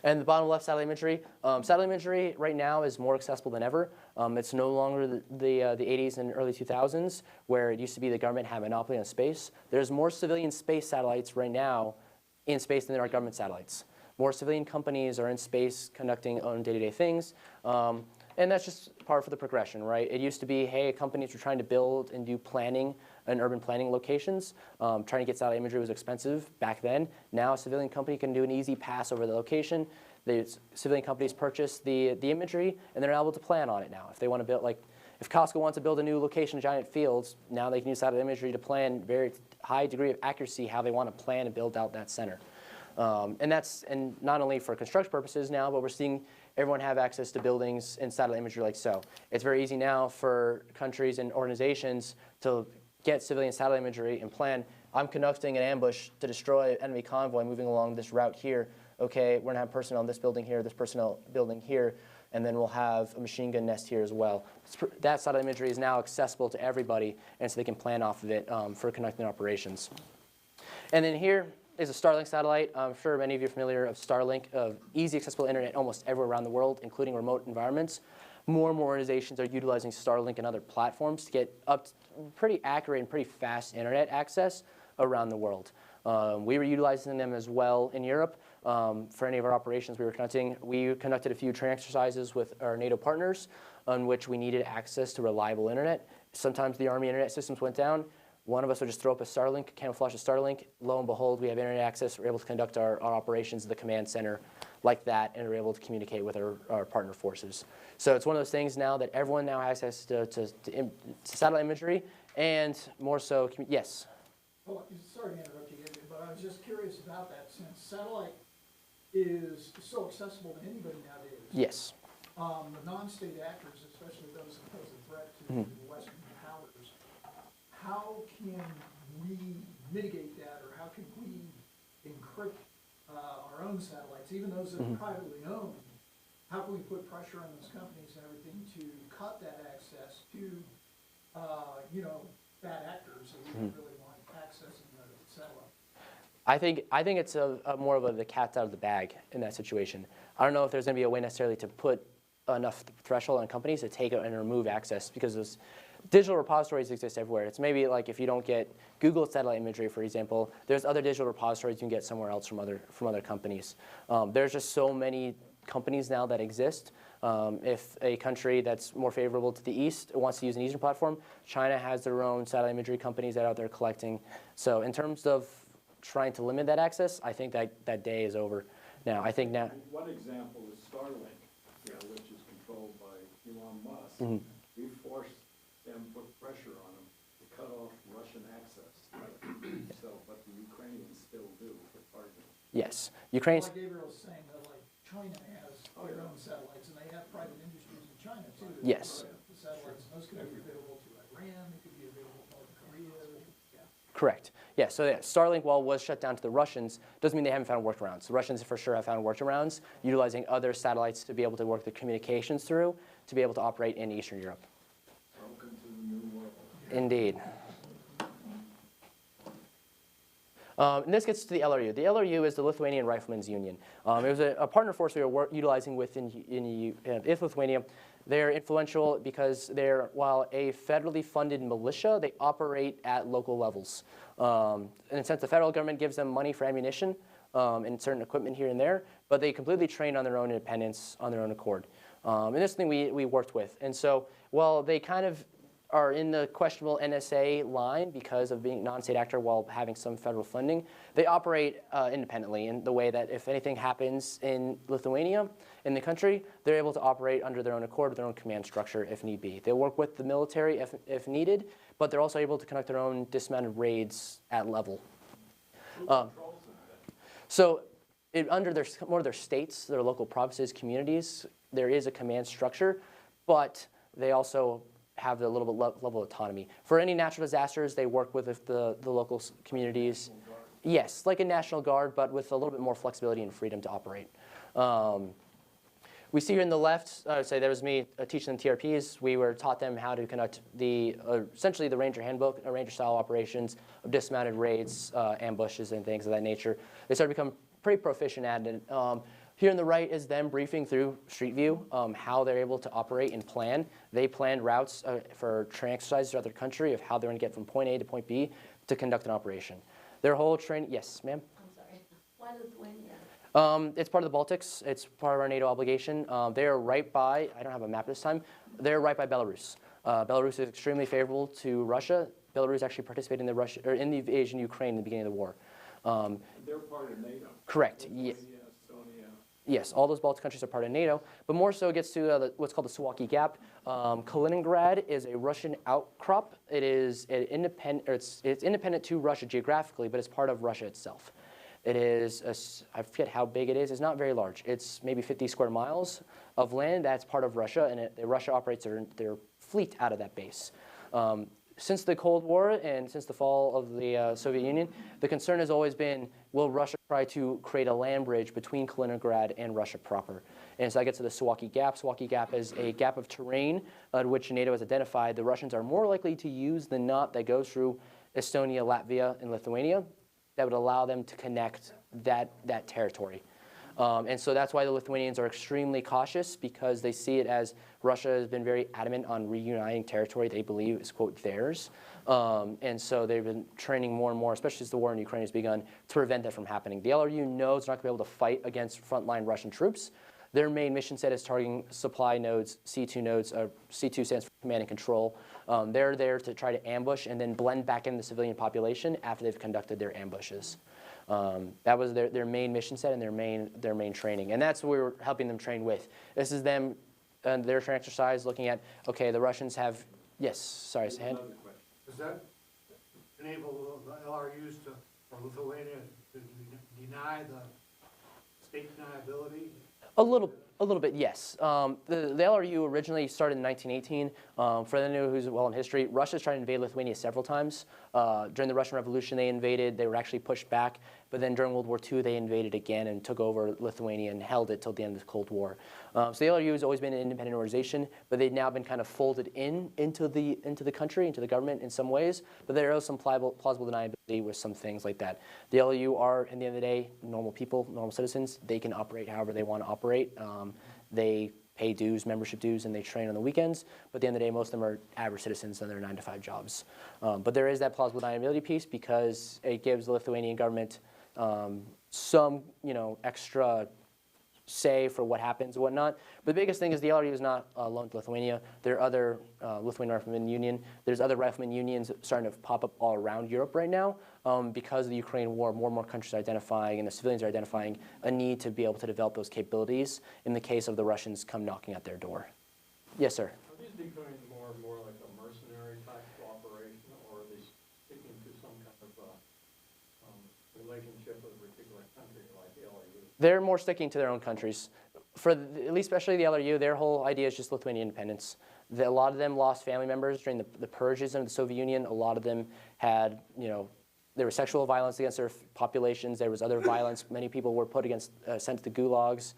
And the bottom left, satellite imagery. Satellite imagery right now is more accessible than ever. It's no longer the 80s and early 2000s where it used to be the government had a monopoly on space. There's more civilian space satellites right now in space than there are government satellites. More civilian companies are in space conducting own day-to-day things. And that's just part of the progression, right? It used to be, hey, companies were trying to build and do planning and urban planning locations. Trying to get satellite imagery was expensive back then. Now a civilian company can do an easy pass over the location. The civilian companies purchase the imagery, and they're able to plan on it now. If they want to build, like, if Costco wants to build a new location, giant fields, now they can use satellite imagery to plan very high degree of accuracy how they want to plan and build out that center. And not only for construction purposes now, but we're seeing everyone have access to buildings and satellite imagery like so. It's very easy now for countries and organizations to get civilian satellite imagery and plan, I'm conducting an ambush to destroy an enemy convoy moving along this route here. Okay, we're going to have personnel in this building here, this personnel building here, and then we'll have a machine gun nest here as well. That satellite imagery is now accessible to everybody, and so they can plan off of it for conducting operations. And then here is a Starlink satellite. I'm sure many of you are familiar of Starlink, of easy accessible internet almost everywhere around the world, including remote environments. More and more organizations are utilizing Starlink and other platforms to get up to pretty accurate and pretty fast internet access around the world. We were utilizing them as well in Europe. For any of our operations we conducted a few training exercises with our NATO partners on which we needed access to reliable internet. Sometimes the Army internet systems went down. One of us would just throw up a Starlink, camouflage a Starlink. Lo and behold, we have internet access. We're able to conduct our operations at the command center like that, and we're able to communicate with our partner forces. So it's one of those things now that everyone now has access to satellite imagery, and more so, yes? Well, sorry to interrupt you, Gabriel, but I was just curious about that since satellite is so accessible to anybody nowadays. Yes. the non-state actors, especially those that pose a threat to the Western powers, how can we mitigate that, or how can we encrypt our own satellites, even those that are privately owned? How can we put pressure on those companies and everything to cut that access to, bad actors that we don't really want accessing the satellite? I think it's a more of the cat's out of the bag in that situation. I don't know if there's going to be a way necessarily to put enough threshold on companies to take it and remove access, because those digital repositories exist everywhere. It's maybe like if you don't get Google satellite imagery, for example, there's other digital repositories you can get somewhere else from other companies. There's just so many companies now that exist. If a country that's more favorable to the east wants to use an eastern platform, China has their own satellite imagery companies that are out there collecting. So in terms of trying to limit that access, I think that day is over now. I think now. One example is Starlink, which is controlled by Elon Musk. We forced them, put pressure on them to cut off Russian access. So, but the Ukrainians still do for targeting. Yes, Ukraine's. Like Gabriel was saying, that like China has their own satellites, and they have private industries in China too. that Yes. provide the satellites, and those could be available to Iran, they could be available to North Korea. Yeah. Correct. Yeah, so yeah, Starlink, while was shut down to the Russians, doesn't mean they haven't found workarounds. The Russians for sure have found workarounds, utilizing other satellites to be able to work the communications through, to be able to operate in Eastern Europe. Welcome to the new world. Indeed. And this gets to the LRU. The LRU is the Lithuanian Riflemen's Union. It was a partner force we were utilizing within Lithuania. They're influential because they're, while a federally funded militia, they operate at local levels. In a sense, the federal government gives them money for ammunition and certain equipment here and there, but they completely train on their own independence, on their own accord. And this is something we worked with. And so while they kind of are in the questionable NSA line because of being a non-state actor while having some federal funding, they operate independently in the way that if anything happens in Lithuania, in the country, they're able to operate under their own accord, with their own command structure if need be. They work with the military if needed, but they're also able to conduct their own dismounted raids at level. So under more of their states, their local provinces, communities, there is a command structure, but they also have a little bit level of autonomy. For any natural disasters, they work with the local communities. Yes, like a National Guard, but with a little bit more flexibility and freedom to operate. We see here on the left, say there was me teaching them TRPs. We were taught them how to conduct essentially the Ranger handbook, Ranger-style operations of dismounted raids, ambushes, and things of that nature. They started to become pretty proficient at it. Here on the right is them briefing through Street View how they're able to operate and plan. They planned routes for training exercises throughout their country of how they're going to get from point A to point B to conduct an operation. Their whole training, yes, ma'am? I'm sorry, why Lithuania? It's part of the Baltics. It's part of our NATO obligation. They are right by, I don't have a map this time, they're right by Belarus. Belarus is extremely favorable to Russia. Belarus actually participated in the invasion of Ukraine in the beginning of the war. They're part of NATO. Correct. Lithuania, Yes. Estonia. Yes, all those Baltic countries are part of NATO, but more so it gets to what's called the Suwalki Gap. Kaliningrad is a Russian outcrop. It is it's independent to Russia geographically, but it's part of Russia itself. It is, I forget how big it is. It's not very large. It's maybe 50 square miles of land that's part of Russia, and Russia operates their fleet out of that base. Since the Cold War and since the fall of the Soviet Union, the concern has always been, will Russia try to create a land bridge between Kaliningrad and Russia proper? And so I get to the Suwalki Gap. Suwalki Gap is a gap of terrain which NATO has identified the Russians are more likely to use the knot that goes through Estonia, Latvia, and Lithuania that would allow them to connect that territory. And so that's why the Lithuanians are extremely cautious, because they see it as Russia has been very adamant on reuniting territory they believe is, quote, theirs. And so they've been training more and more, especially as the war in Ukraine has begun, to prevent that from happening. The LRU knows it's not going to be able to fight against frontline Russian troops. Their main mission set is targeting supply nodes, C2 nodes. C2 stands for command and control. They're there to try to ambush and then blend back in the civilian population after they've conducted their ambushes. That was their main mission set and their main training. And that's what we were helping them train with. This is them and their training exercise looking at, okay, the Russians have, yes, sorry, Sahand? Does that enable the LRUs for Lithuania to deny the state deniability? A little A little bit, yes. The LRU originally started in 1918. For anyone who's well in history, Russia's tried to invade Lithuania several times. During the Russian Revolution, they invaded. They were actually pushed back. But then during World War II, they invaded again and took over Lithuania and held it till the end of the Cold War. So the LRU has always been an independent organization, but they've now been kind of folded into the country, into the government in some ways. But there is some plausible deniability with some things like that. The LRU are, at the end of the day, normal people, normal citizens. They can operate however they want to operate. They pay dues, membership dues, and they train on the weekends. But at the end of the day, most of them are average citizens in their 9-to-5 jobs. But there is that plausible deniability piece because it gives the Lithuanian government some, extra say for what happens and whatnot. But the biggest thing is the LRU is not alone to Lithuania. There are other Lithuanian Rifleman Union. There's other rifleman unions starting to pop up all around Europe right now because of the Ukraine war. More and more countries are identifying, and the civilians are identifying a need to be able to develop those capabilities in the case of the Russians come knocking at their door. Yes, sir. Are these becoming more and more like a mercenary type operation, or are they sticking to some kind of relationship with a particular country like the LRU? They're more sticking to their own countries. At least especially the LRU, their whole idea is just Lithuanian independence. A lot of them lost family members during the purges of the Soviet Union. A lot of them had, there was sexual violence against their populations. There was other violence. Many people were sent to the gulags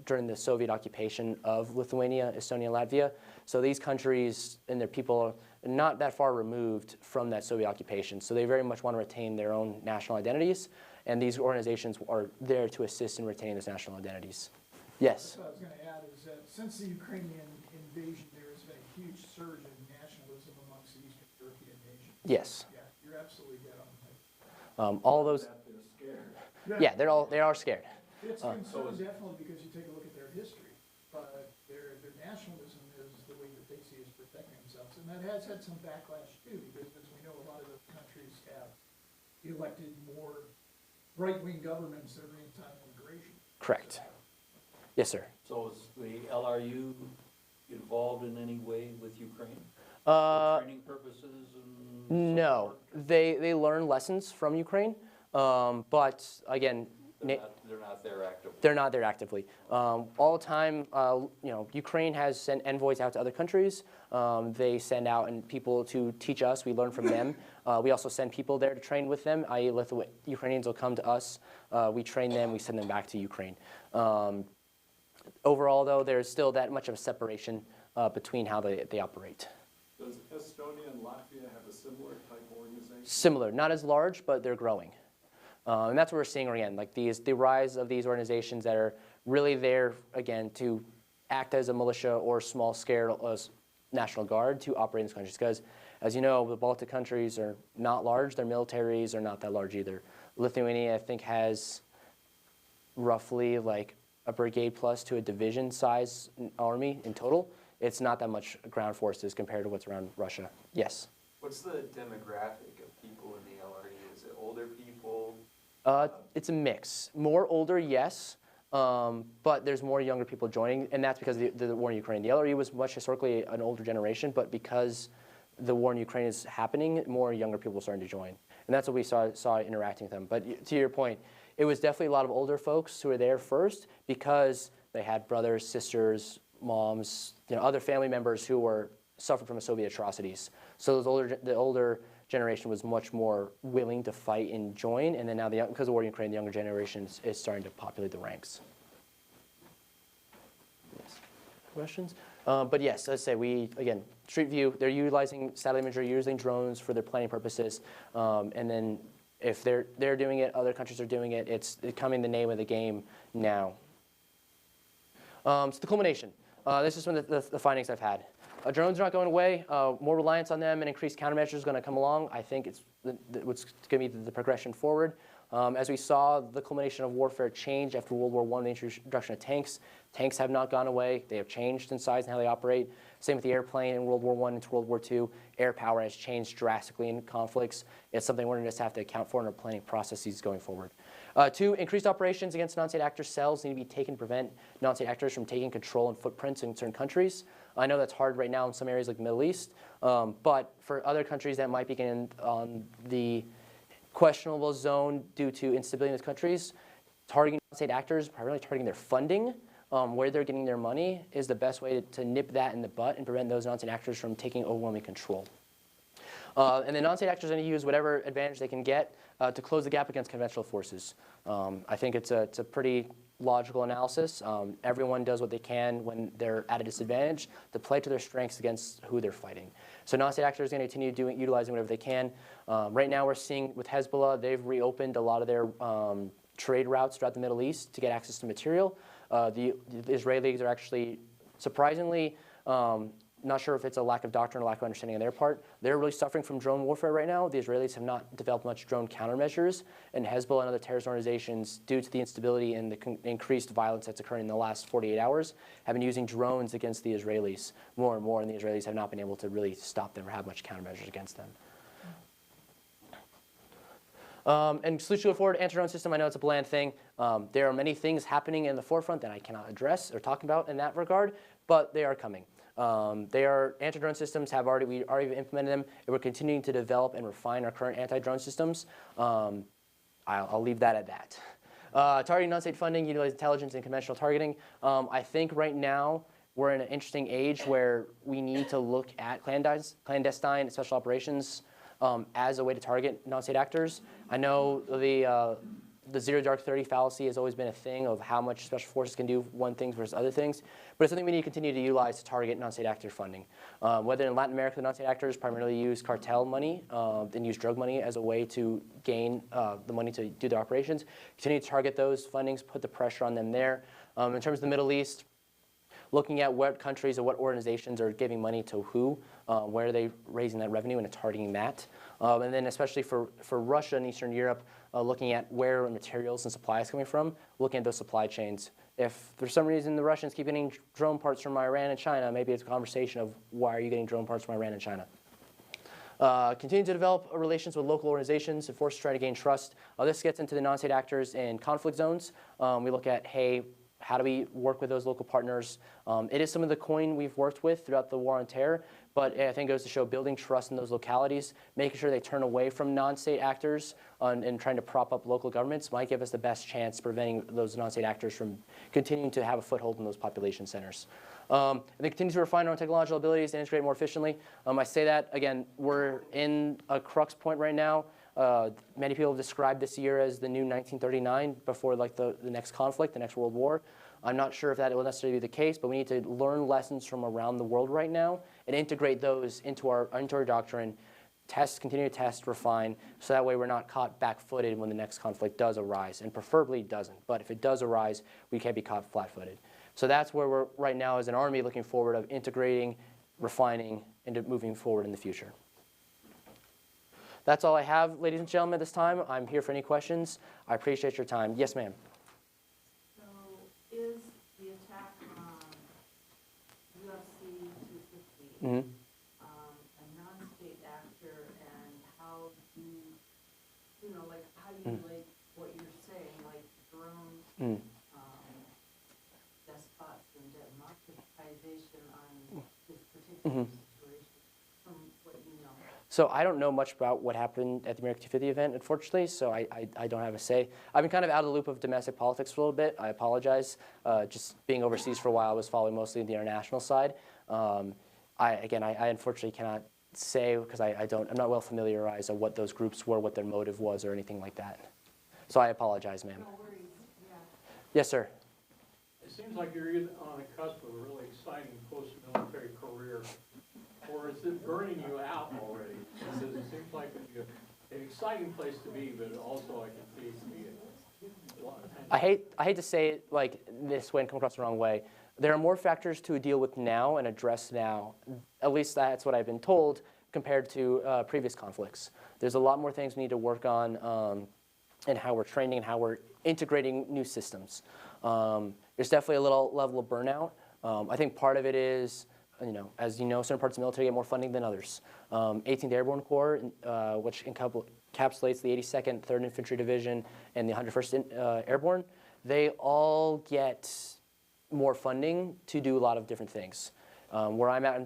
during the Soviet occupation of Lithuania, Estonia, and Latvia. So these countries and their people are not that far removed from that Soviet occupation. So they very much want to retain their own national identities. And these organizations are there to assist in retaining those national identities. Yes? What I was going to add is that since the Ukrainian invasion, there has been a huge surge in nationalism amongst the Eastern European nations. Yes. Yeah, you're absolutely dead on. All those. That they're scared. Yeah, they are scared. It's concern definitely because you take a look at their history, but their nationalism is the way that they see as protecting themselves, and that has had some backlash too, because as we know, a lot of those countries have elected more right-wing governments that are anti-immigration. Correct. Yes, sir. So is the LRU involved in any way with Ukraine? For training purposes and No, they learn lessons from Ukraine, but again, they're not there actively? they're not there actively. All the time, Ukraine has sent envoys out to other countries. They send out people to teach us. We learn from them. We also send people there to train with them, i.e. Ukrainians will come to us. We train them. We send them back to Ukraine. Overall, though, there's still that much of a separation between how they operate. Does Estonia and Latvia have a similar type organization? Similar, not as large, but they're growing. And that's what we're seeing again, like the rise of these organizations that are really there, again, to act as a militia or small-scale National Guard to operate in these countries. Because, as you know, the Baltic countries are not large. Their militaries are not that large either. Lithuania, I think, has roughly like a brigade plus to a division size army in total. It's not that much ground forces compared to what's around Russia. Yes? What's the demographic of people in the LRU? Is it older people? It's a mix. More older, yes, but there's more younger people joining, and that's because of the war in Ukraine. The LRU was much historically an older generation, but because the war in Ukraine is happening, more younger people are starting to join. And that's what we saw interacting with them. But to your point, it was definitely a lot of older folks who were there first because they had brothers, sisters, moms, other family members who were suffering from the Soviet atrocities. So the older generation was much more willing to fight and join, and then now because of the war in Ukraine, the younger generation is starting to populate the ranks. Yes. Questions? But yes, let's say Street View, they're utilizing satellite imagery, using drones for their planning purposes, and then if they're doing it, other countries are doing it. It's becoming the name of the game now. So the culmination. This is some of the findings I've had. Drones are not going away. More reliance on them and increased countermeasures is going to come along. I think it's what's going to be the progression forward. As we saw, the culmination of warfare changed after World War I, the introduction of tanks. Tanks have not gone away. They have changed in size and how they operate. Same with the airplane in World War I into World War II. Air power has changed drastically in conflicts. It's something we're going to just have to account for in our planning processes going forward. 2, increased operations against non-state actors' cells need to be taken to prevent non-state actors from taking control and footprints in certain countries. I know that's hard right now in some areas like the Middle East, but for other countries that might be getting on the questionable zone due to instability in those countries, targeting non-state actors, primarily targeting their funding, where they're getting their money is the best way to nip that in the butt and prevent those non-state actors from taking overwhelming control. And the non-state actors are going to use whatever advantage they can get to close the gap against conventional forces. I think it's a pretty logical analysis. Everyone does what they can when they're at a disadvantage to play to their strengths against who they're fighting. So non-state actors are going to continue utilizing whatever they can. Right now we're seeing with Hezbollah, they've reopened a lot of their trade routes throughout the Middle East to get access to material. The Israelis are actually surprisingly not sure if it's a lack of doctrine or lack of understanding on their part. They're really suffering from drone warfare right now. The Israelis have not developed much drone countermeasures, and Hezbollah and other terrorist organizations, due to the instability and the increased violence that's occurring in the last 48 hours, have been using drones against the Israelis more and more, and the Israelis have not been able to really stop them or have much countermeasures against them. And solution to go forward, anti-drone system, I know it's a bland thing. There are many things happening in the forefront that I cannot address or talk about in that regard, but they are coming. Anti-drone systems we already implemented them, and we're continuing to develop and refine our current anti-drone systems. I'll leave that at that. Targeting non-state funding, utilize intelligence and conventional targeting. I think right now we're in an interesting age where we need to look at clandestine special operations as a way to target non-state actors. I know the zero dark 30 fallacy has always been a thing of how much special forces can do one thing versus other things, but it's something we need to continue to utilize to target non-state actor funding. Whether in Latin America, the non-state actors primarily use cartel money and use drug money as a way to gain the money to do their operations. Continue to target those fundings, put the pressure on them there. In terms of the Middle East, looking at what countries or what organizations are giving money to who, where are they raising that revenue and targeting that. And then especially for Russia and Eastern Europe, looking at where materials and supplies coming from, looking at those supply chains. If for some reason the Russians keep getting drone parts from Iran and China, maybe it's a conversation of why are you getting drone parts from Iran and China. Continue to develop relations with local organizations and forces trying to gain trust. This gets into the non-state actors in conflict zones. We look at, hey, how do we work with those local partners? It is some of the coin we've worked with throughout the war on terror, but I think it goes to show building trust in those localities, making sure they turn away from non-state actors and trying to prop up local governments might give us the best chance preventing those non-state actors from continuing to have a foothold in those population centers. And then continue to refine our own technological abilities and integrate more efficiently. I say that, again, we're in a crux point right now. Many people have described this year as the new 1939 before like the next conflict, the next world war. I'm not sure if that will necessarily be the case, but we need to learn lessons from around the world right now and integrate those into our doctrine, continue to test, refine, so that way we're not caught back-footed when the next conflict does arise, and preferably doesn't. But if it does arise, we can't be caught flat-footed. So that's where we're right now as an Army looking forward of integrating, refining, and moving forward in the future. That's all I have, ladies and gentlemen, at this time. I'm here for any questions. I appreciate your time. Yes, ma'am. So is the attack on UFC 250 Mm-hmm. a non-state actor, and how do you relate what you're saying, like drones, despots, and democratization on this particular situation from what you know? So I don't know much about what happened at the America 250 event, unfortunately, so I don't have a say. I've been kind of out of the loop of domestic politics for a little bit. I apologize. Just being overseas for a while, I was following mostly the international side. I unfortunately cannot say because I'm not well familiarized on what those groups were, what their motive was, or anything like that. So I apologize, ma'am. No worries, yeah. Yes, sir. It seems like you're either on the cusp of a really exciting post-military career, or is it burning you out already? Because it seems like an exciting place to be, but also I can see it to be a lot of tension. I hate to say it like this way and come across the wrong way. There are more factors to deal with now and address now. At least that's what I've been told compared to previous conflicts. There's a lot more things we need to work on and how we're training and how we're integrating new systems. There's definitely a little level of burnout. I think part of it is, as you know, certain parts of the military get more funding than others. 18th Airborne Corps, which encapsulates the 82nd 3rd Infantry Division and the 101st Airborne, they all get more funding to do a lot of different things. Where I'm at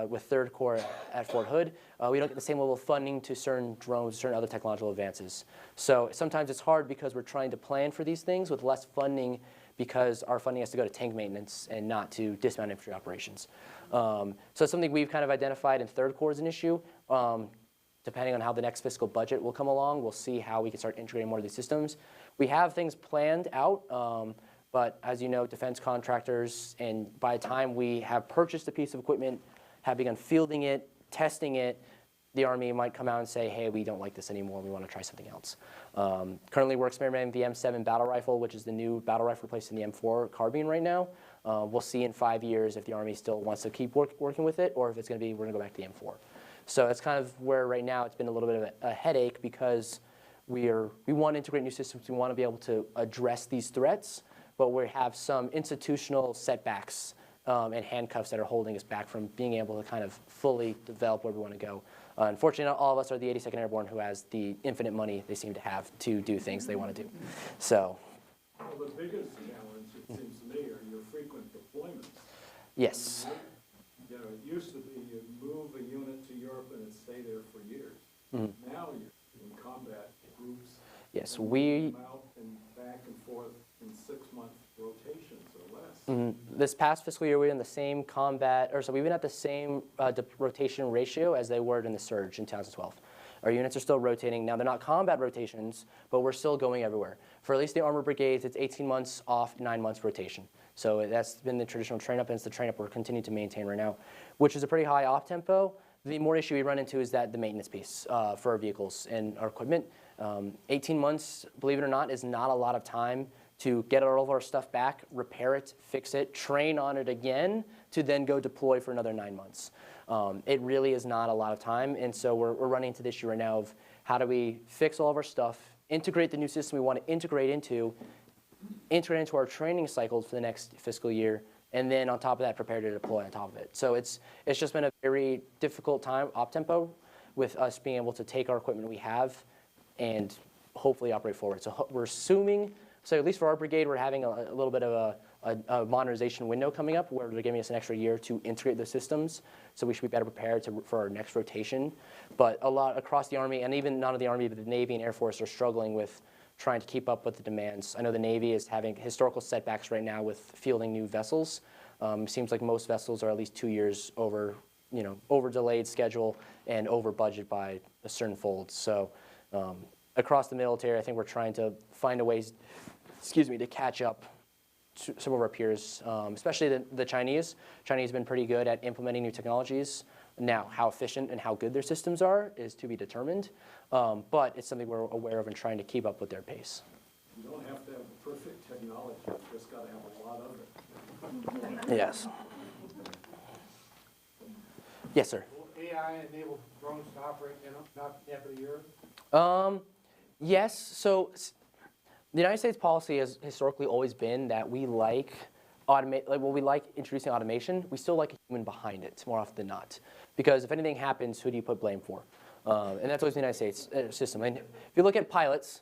with 3rd Corps at Fort Hood, we don't get the same level of funding to certain drones, certain other technological advances. So sometimes it's hard because we're trying to plan for these things with less funding because our funding has to go to tank maintenance and not to dismount infantry operations. So it's something we've kind of identified in third corps as an issue. Depending on how the next fiscal budget will come along, we'll see how we can start integrating more of these systems. We have things planned out, but as you know, defense contractors, and by the time we have purchased a piece of equipment, have begun fielding it, testing it, the Army might come out and say, hey, we don't like this anymore, we want to try something else. Currently, we're experimenting with the M7 battle rifle, which is the new battle rifle replacing the M4 carbine right now. We'll see in 5 years if the Army still wants to keep working with it, or if it's going to be, we're going to go back to the M4. So that's kind of where right now it's been a little bit of a headache, because we want to integrate new systems, we want to be able to address these threats, but we have some institutional setbacks and handcuffs that are holding us back from being able to kind of fully develop where we want to go. Unfortunately, not all of us are the 82nd Airborne who has the infinite money they seem to have to do things they want to do. So, Well, the biggest challenge, it seems to me, are your frequent deployments. yes. You know, it used to be you move a unit to Europe and it'd stay there for years. Mm-hmm. Now you're in combat groups. Yes, and we. you come out and back and forth in 6-month rotations or less. This past fiscal year, we were in the same combat, or so we've been at the same rotation ratio as they were in the surge in 2012. Our units are still rotating. Now, they're not combat rotations, but we're still going everywhere. For at least the armor brigades, it's 18 months off, 9 months rotation. So that's been the traditional train-up, and it's the train-up we're continuing to maintain right now, which is a pretty high op-tempo. The more issue we run into is that the maintenance piece for our vehicles and our equipment. 18 months, believe it or not, is not a lot of time to get all of our stuff back, repair it, fix it, train on it again, to then go deploy for another 9 months. It really is not a lot of time, and so we're running into this issue right now of how do we fix all of our stuff, integrate the new system we want to integrate into our training cycles for the next fiscal year, and then on top of that, prepare to deploy on top of it. So it's just been a very difficult time, op-tempo, with us being able to take our equipment we have and hopefully operate forward. So we're assuming, so at least for our brigade, we're having a little bit of a modernization window coming up where they're giving us an extra year to integrate the systems, so we should be better prepared for our next rotation. But a lot across the Army, and even not of the Army, but the Navy and Air Force are struggling with trying to keep up with the demands. I know the Navy is having historical setbacks right now with fielding new vessels. Seems like most vessels are at least 2 years over delayed schedule and over budget by a certain fold. So across the military, I think we're trying to find a ways, to catch up to some of our peers, especially the Chinese. Chinese have been pretty good at implementing new technologies. Now, how efficient and how good their systems are is to be determined, but it's something we're aware of and trying to keep up with their pace. You don't have to have perfect technology, you just got to have a lot of it. Yes. Yes, sir. Will AI enable drones to operate not after a year? Yes. So the United States policy has historically always been that we like we like introducing automation. We still like a human behind it more often than not, because if anything happens, who do you put blame for? And that's always the United States system. And if you look at pilots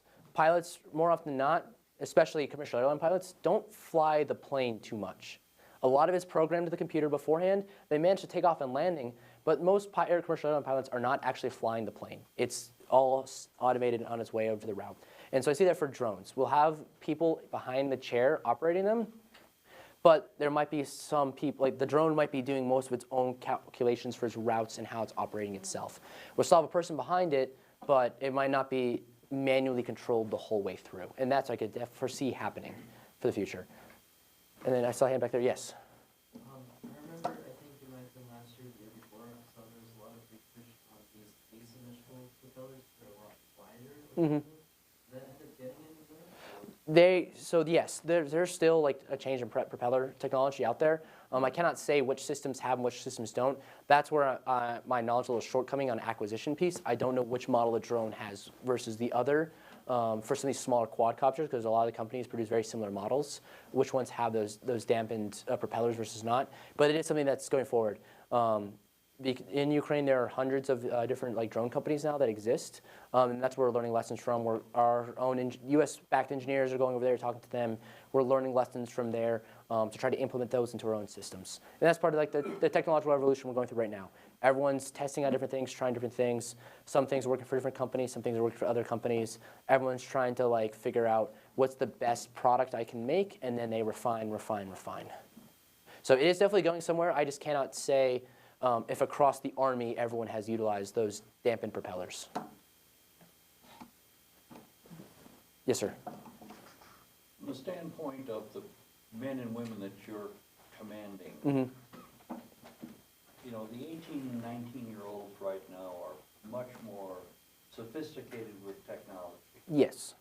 more often than not, especially commercial airline pilots, don't fly the plane too much. A lot of it's programmed to the computer beforehand. They manage to take off and landing, but most commercial airline pilots are not actually flying the plane. It's all automated on its way over the route. And so I see that for drones. We'll have people behind the chair operating them, but there might be some people, like the drone might be doing most of its own calculations for its routes and how it's operating itself. We'll still have a person behind it, but it might not be manually controlled the whole way through. And that's what I could foresee happening for the future. And then I saw a hand back there, yes. I remember, I think you might have been last year, the year before, I saw there was a lot of research on these asymmetrical propellers that are a lot wider. Did that end up getting into that? So yes, there's still like a change in propeller technology out there. I cannot say which systems have and which systems don't. That's where my knowledge is a little shortcoming on acquisition piece. I don't know which model a drone has versus the other. For some of these smaller quadcopters, because a lot of the companies produce very similar models, which ones have those dampened propellers versus not. But it is something that's going forward. In Ukraine, there are hundreds of different drone companies now that exist, and that's where we're learning lessons from. Our own U.S.-backed engineers are going over there, talking to them. We're learning lessons from there to try to implement those into our own systems. And that's part of the technological revolution we're going through right now. Everyone's testing out different things, trying different things. Some things are working for different companies, some things are working for other companies. Everyone's trying to figure out what's the best product I can make, and then they refine, refine, refine. So it is definitely going somewhere. I just cannot say if across the Army everyone has utilized those dampened propellers. Yes, sir. From the standpoint of the men and women that you're commanding, you know, the 18, 19-year-olds right now are much more sophisticated with technology. Yes.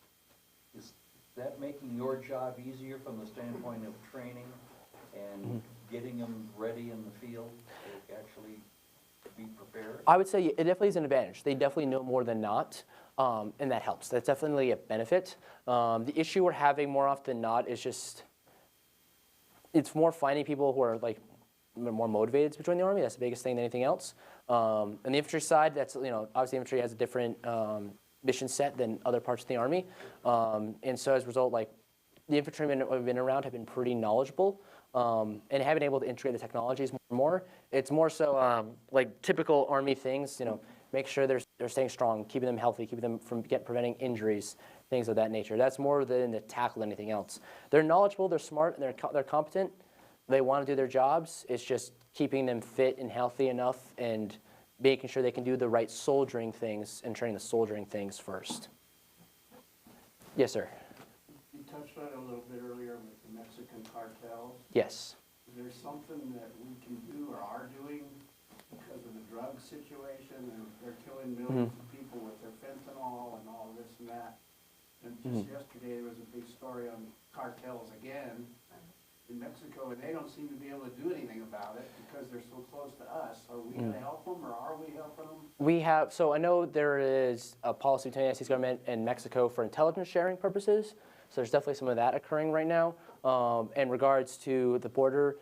Is that making your job easier from the standpoint of training and getting them ready in the field to actually be prepared? I would say it definitely is an advantage. They definitely know more than not, and that helps. That's definitely a benefit. The issue we're having more often than not is just, it's more finding people who are like more motivated to join the Army. That's the biggest thing than anything else. On the infantry side, that's, you know, obviously infantry has a different mission set than other parts of the Army. And so as a result, like the infantrymen who have been around have been pretty knowledgeable and have been able to integrate the technologies more and more. It's more so like typical Army things, you know, make sure they're staying strong, keeping them healthy, keeping them from preventing injuries, things of that nature. That's more than to tackle anything else. They're knowledgeable, they're smart, and they're competent. They want to do their jobs. It's just keeping them fit and healthy enough and making sure they can do the right soldiering things and training the soldiering things first. Yes, sir. You touched on it a little bit earlier with the Mexican cartels. Yes. Is there something that we can do or are doing because of the drug situation? They're killing millions of people with their fentanyl and all this and that. And just yesterday, there was a big story on cartels again in Mexico, and they don't seem to be able to do anything about it because they're so close to us. Are we going to help them, or are we helping them? We have, so I know there is a policy between the United States government and Mexico for intelligence sharing purposes. So there's definitely some of that occurring right now. In regards to the border,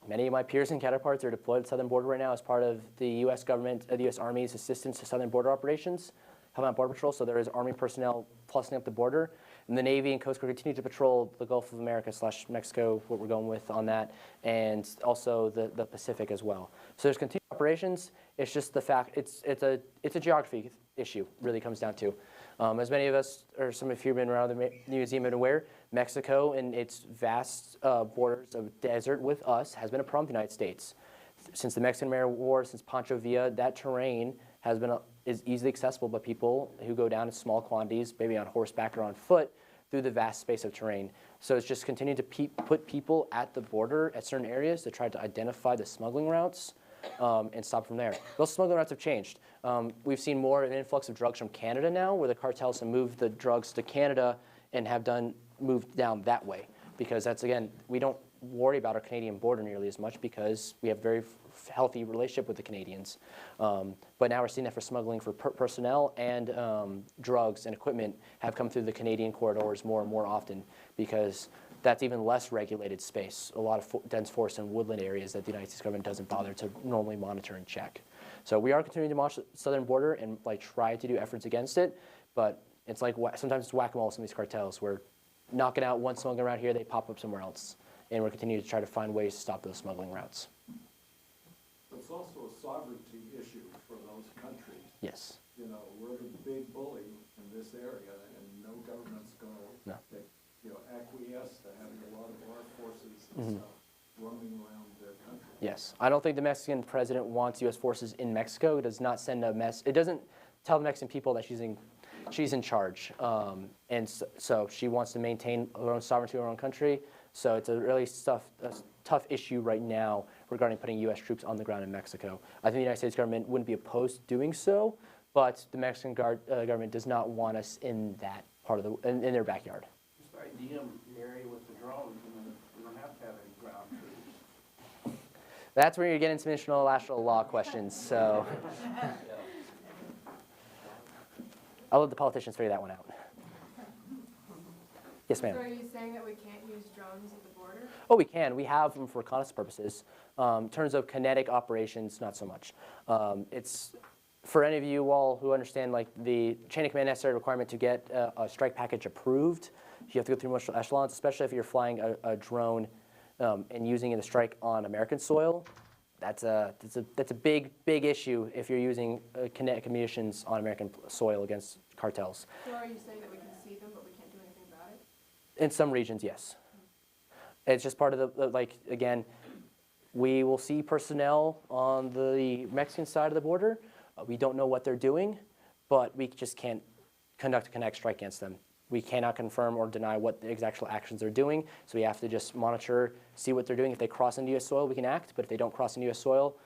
many of my peers and counterparts are deployed at the southern border right now as part of the U.S. government, the U.S. Army's assistance to southern border operations, helping out Border Patrol. So there is Army personnel plussing up the border. And the Navy and Coast Guard continue to patrol the Gulf of America / Mexico, what we're going with on that, and also the Pacific as well. So there's continued operations. It's just the fact, it's a geography issue, really comes down to. As many of us, or some of you have been around the museum and aware, Mexico and its vast borders of desert with us has been a problem with the United States. Since the Mexican-American War, since Pancho Villa, that terrain has been is easily accessible by people who go down in small quantities, maybe on horseback or on foot, through the vast space of terrain. So it's just continuing to put people at the border at certain areas to try to identify the smuggling routes and stop from there. Those smuggling routes have changed. We've seen more of an influx of drugs from Canada now, where the cartels have moved the drugs to Canada and have moved down that way. Because that's, again, we don't worry about our Canadian border nearly as much because we have a very healthy relationship with the Canadians. But now we're seeing that for smuggling for personnel and drugs and equipment have come through the Canadian corridors more and more often because that's even less regulated space, a lot of dense forest and woodland areas that the United States government doesn't bother to normally monitor and check. So we are continuing to monitor the southern border and try to do efforts against it, but it's like sometimes it's whack-a-mole with some of these cartels. We're knocking out one smuggler around here, they pop up somewhere else. And we're continuing to try to find ways to stop those smuggling routes. It's also a sovereignty issue for those countries. Yes. You know, we're the big bully in this area, and no government's going to, acquiesce to having a lot of our forces and stuff roaming around their country. Yes. I don't think the Mexican president wants U.S. forces in Mexico. It does not send a mess. It doesn't tell the Mexican people that she's in charge. And so she wants to maintain her own sovereignty of her own country. So it's a really tough issue right now regarding putting U.S. troops on the ground in Mexico. I think the United States government wouldn't be opposed to doing so, but the Mexican government does not want us in that part of in their backyard. Just ID them in the area with the drones, and then you don't have to have any ground troops. That's where you get into international law questions. So I'll let the politicians figure that one out. Yes, ma'am. So are you saying that we can't use drones at the border? Oh, we can. We have them for reconnaissance purposes. In terms of kinetic operations, not so much. It's for any of you all who understand the chain of command necessary requirement to get a strike package approved. You have to go through multiple echelons, especially if you're flying a drone and using it to strike on American soil. That's a big issue if you're using kinetic munitions on American soil against cartels. So are you saying that we can see them, but we can't do anything about it? In some regions, yes. It's just part of the like, again, we will see personnel on the Mexican side of the border. We don't know what they're doing, but we just can't conduct a connect strike against them. We cannot confirm or deny what the actual actions they're doing, so we have to just monitor, see what they're doing. If they cross into U.S. soil, we can act, but if they don't cross into U.S. soil,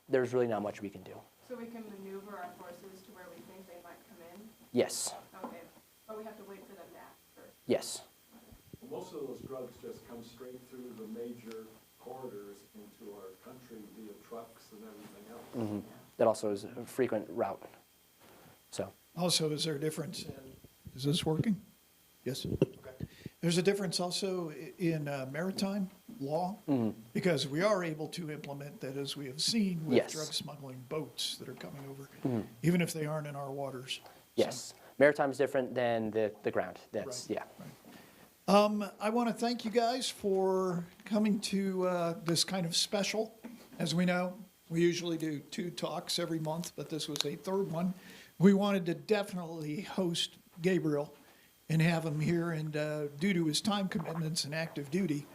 there's really not much we can do. So we can maneuver our forces to where we think they might come in? Yes, Okay, but we have to wait for them to act first. yes. Most of those drugs just come straight through the major corridors into our country via trucks and everything else. That also is a frequent route. So, Also, is there a difference in, is this working? Yes? Okay. There's a difference also in maritime law, because we are able to implement that, as we have seen with Yes. drug smuggling boats that are coming over, even if they aren't in our waters. yes. Maritime is different than the ground. That's, Right. yeah. I want to thank you guys for coming to this kind of special. As we know, we usually do 2 talks every month, but this was a 3rd one. We wanted to definitely host Gabriel and have him here, and due to his time commitments and active duty,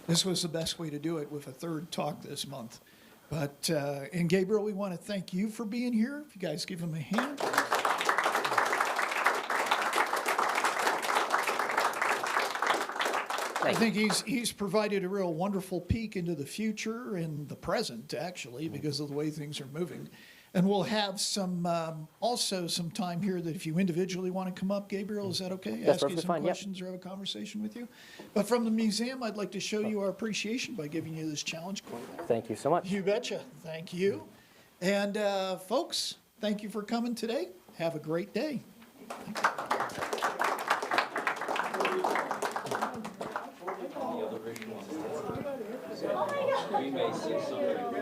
this was the best way to do it with a 3rd talk this month. But, and Gabriel, we want to thank you for being here. If you guys give him a hand. I think he's provided a real wonderful peek into the future and the present, actually, because of the way things are moving. And we'll have some, also some time here that if you individually want to come up, Gabriel, is that okay? That's Ask you perfectly some fine, yep. questions or have a conversation with you. But from the museum, I'd like to show you our appreciation by giving you this challenge card. Thank you so much. You betcha. Thank you. And folks, thank you for coming today. Have a great day. The other visual. We may see something.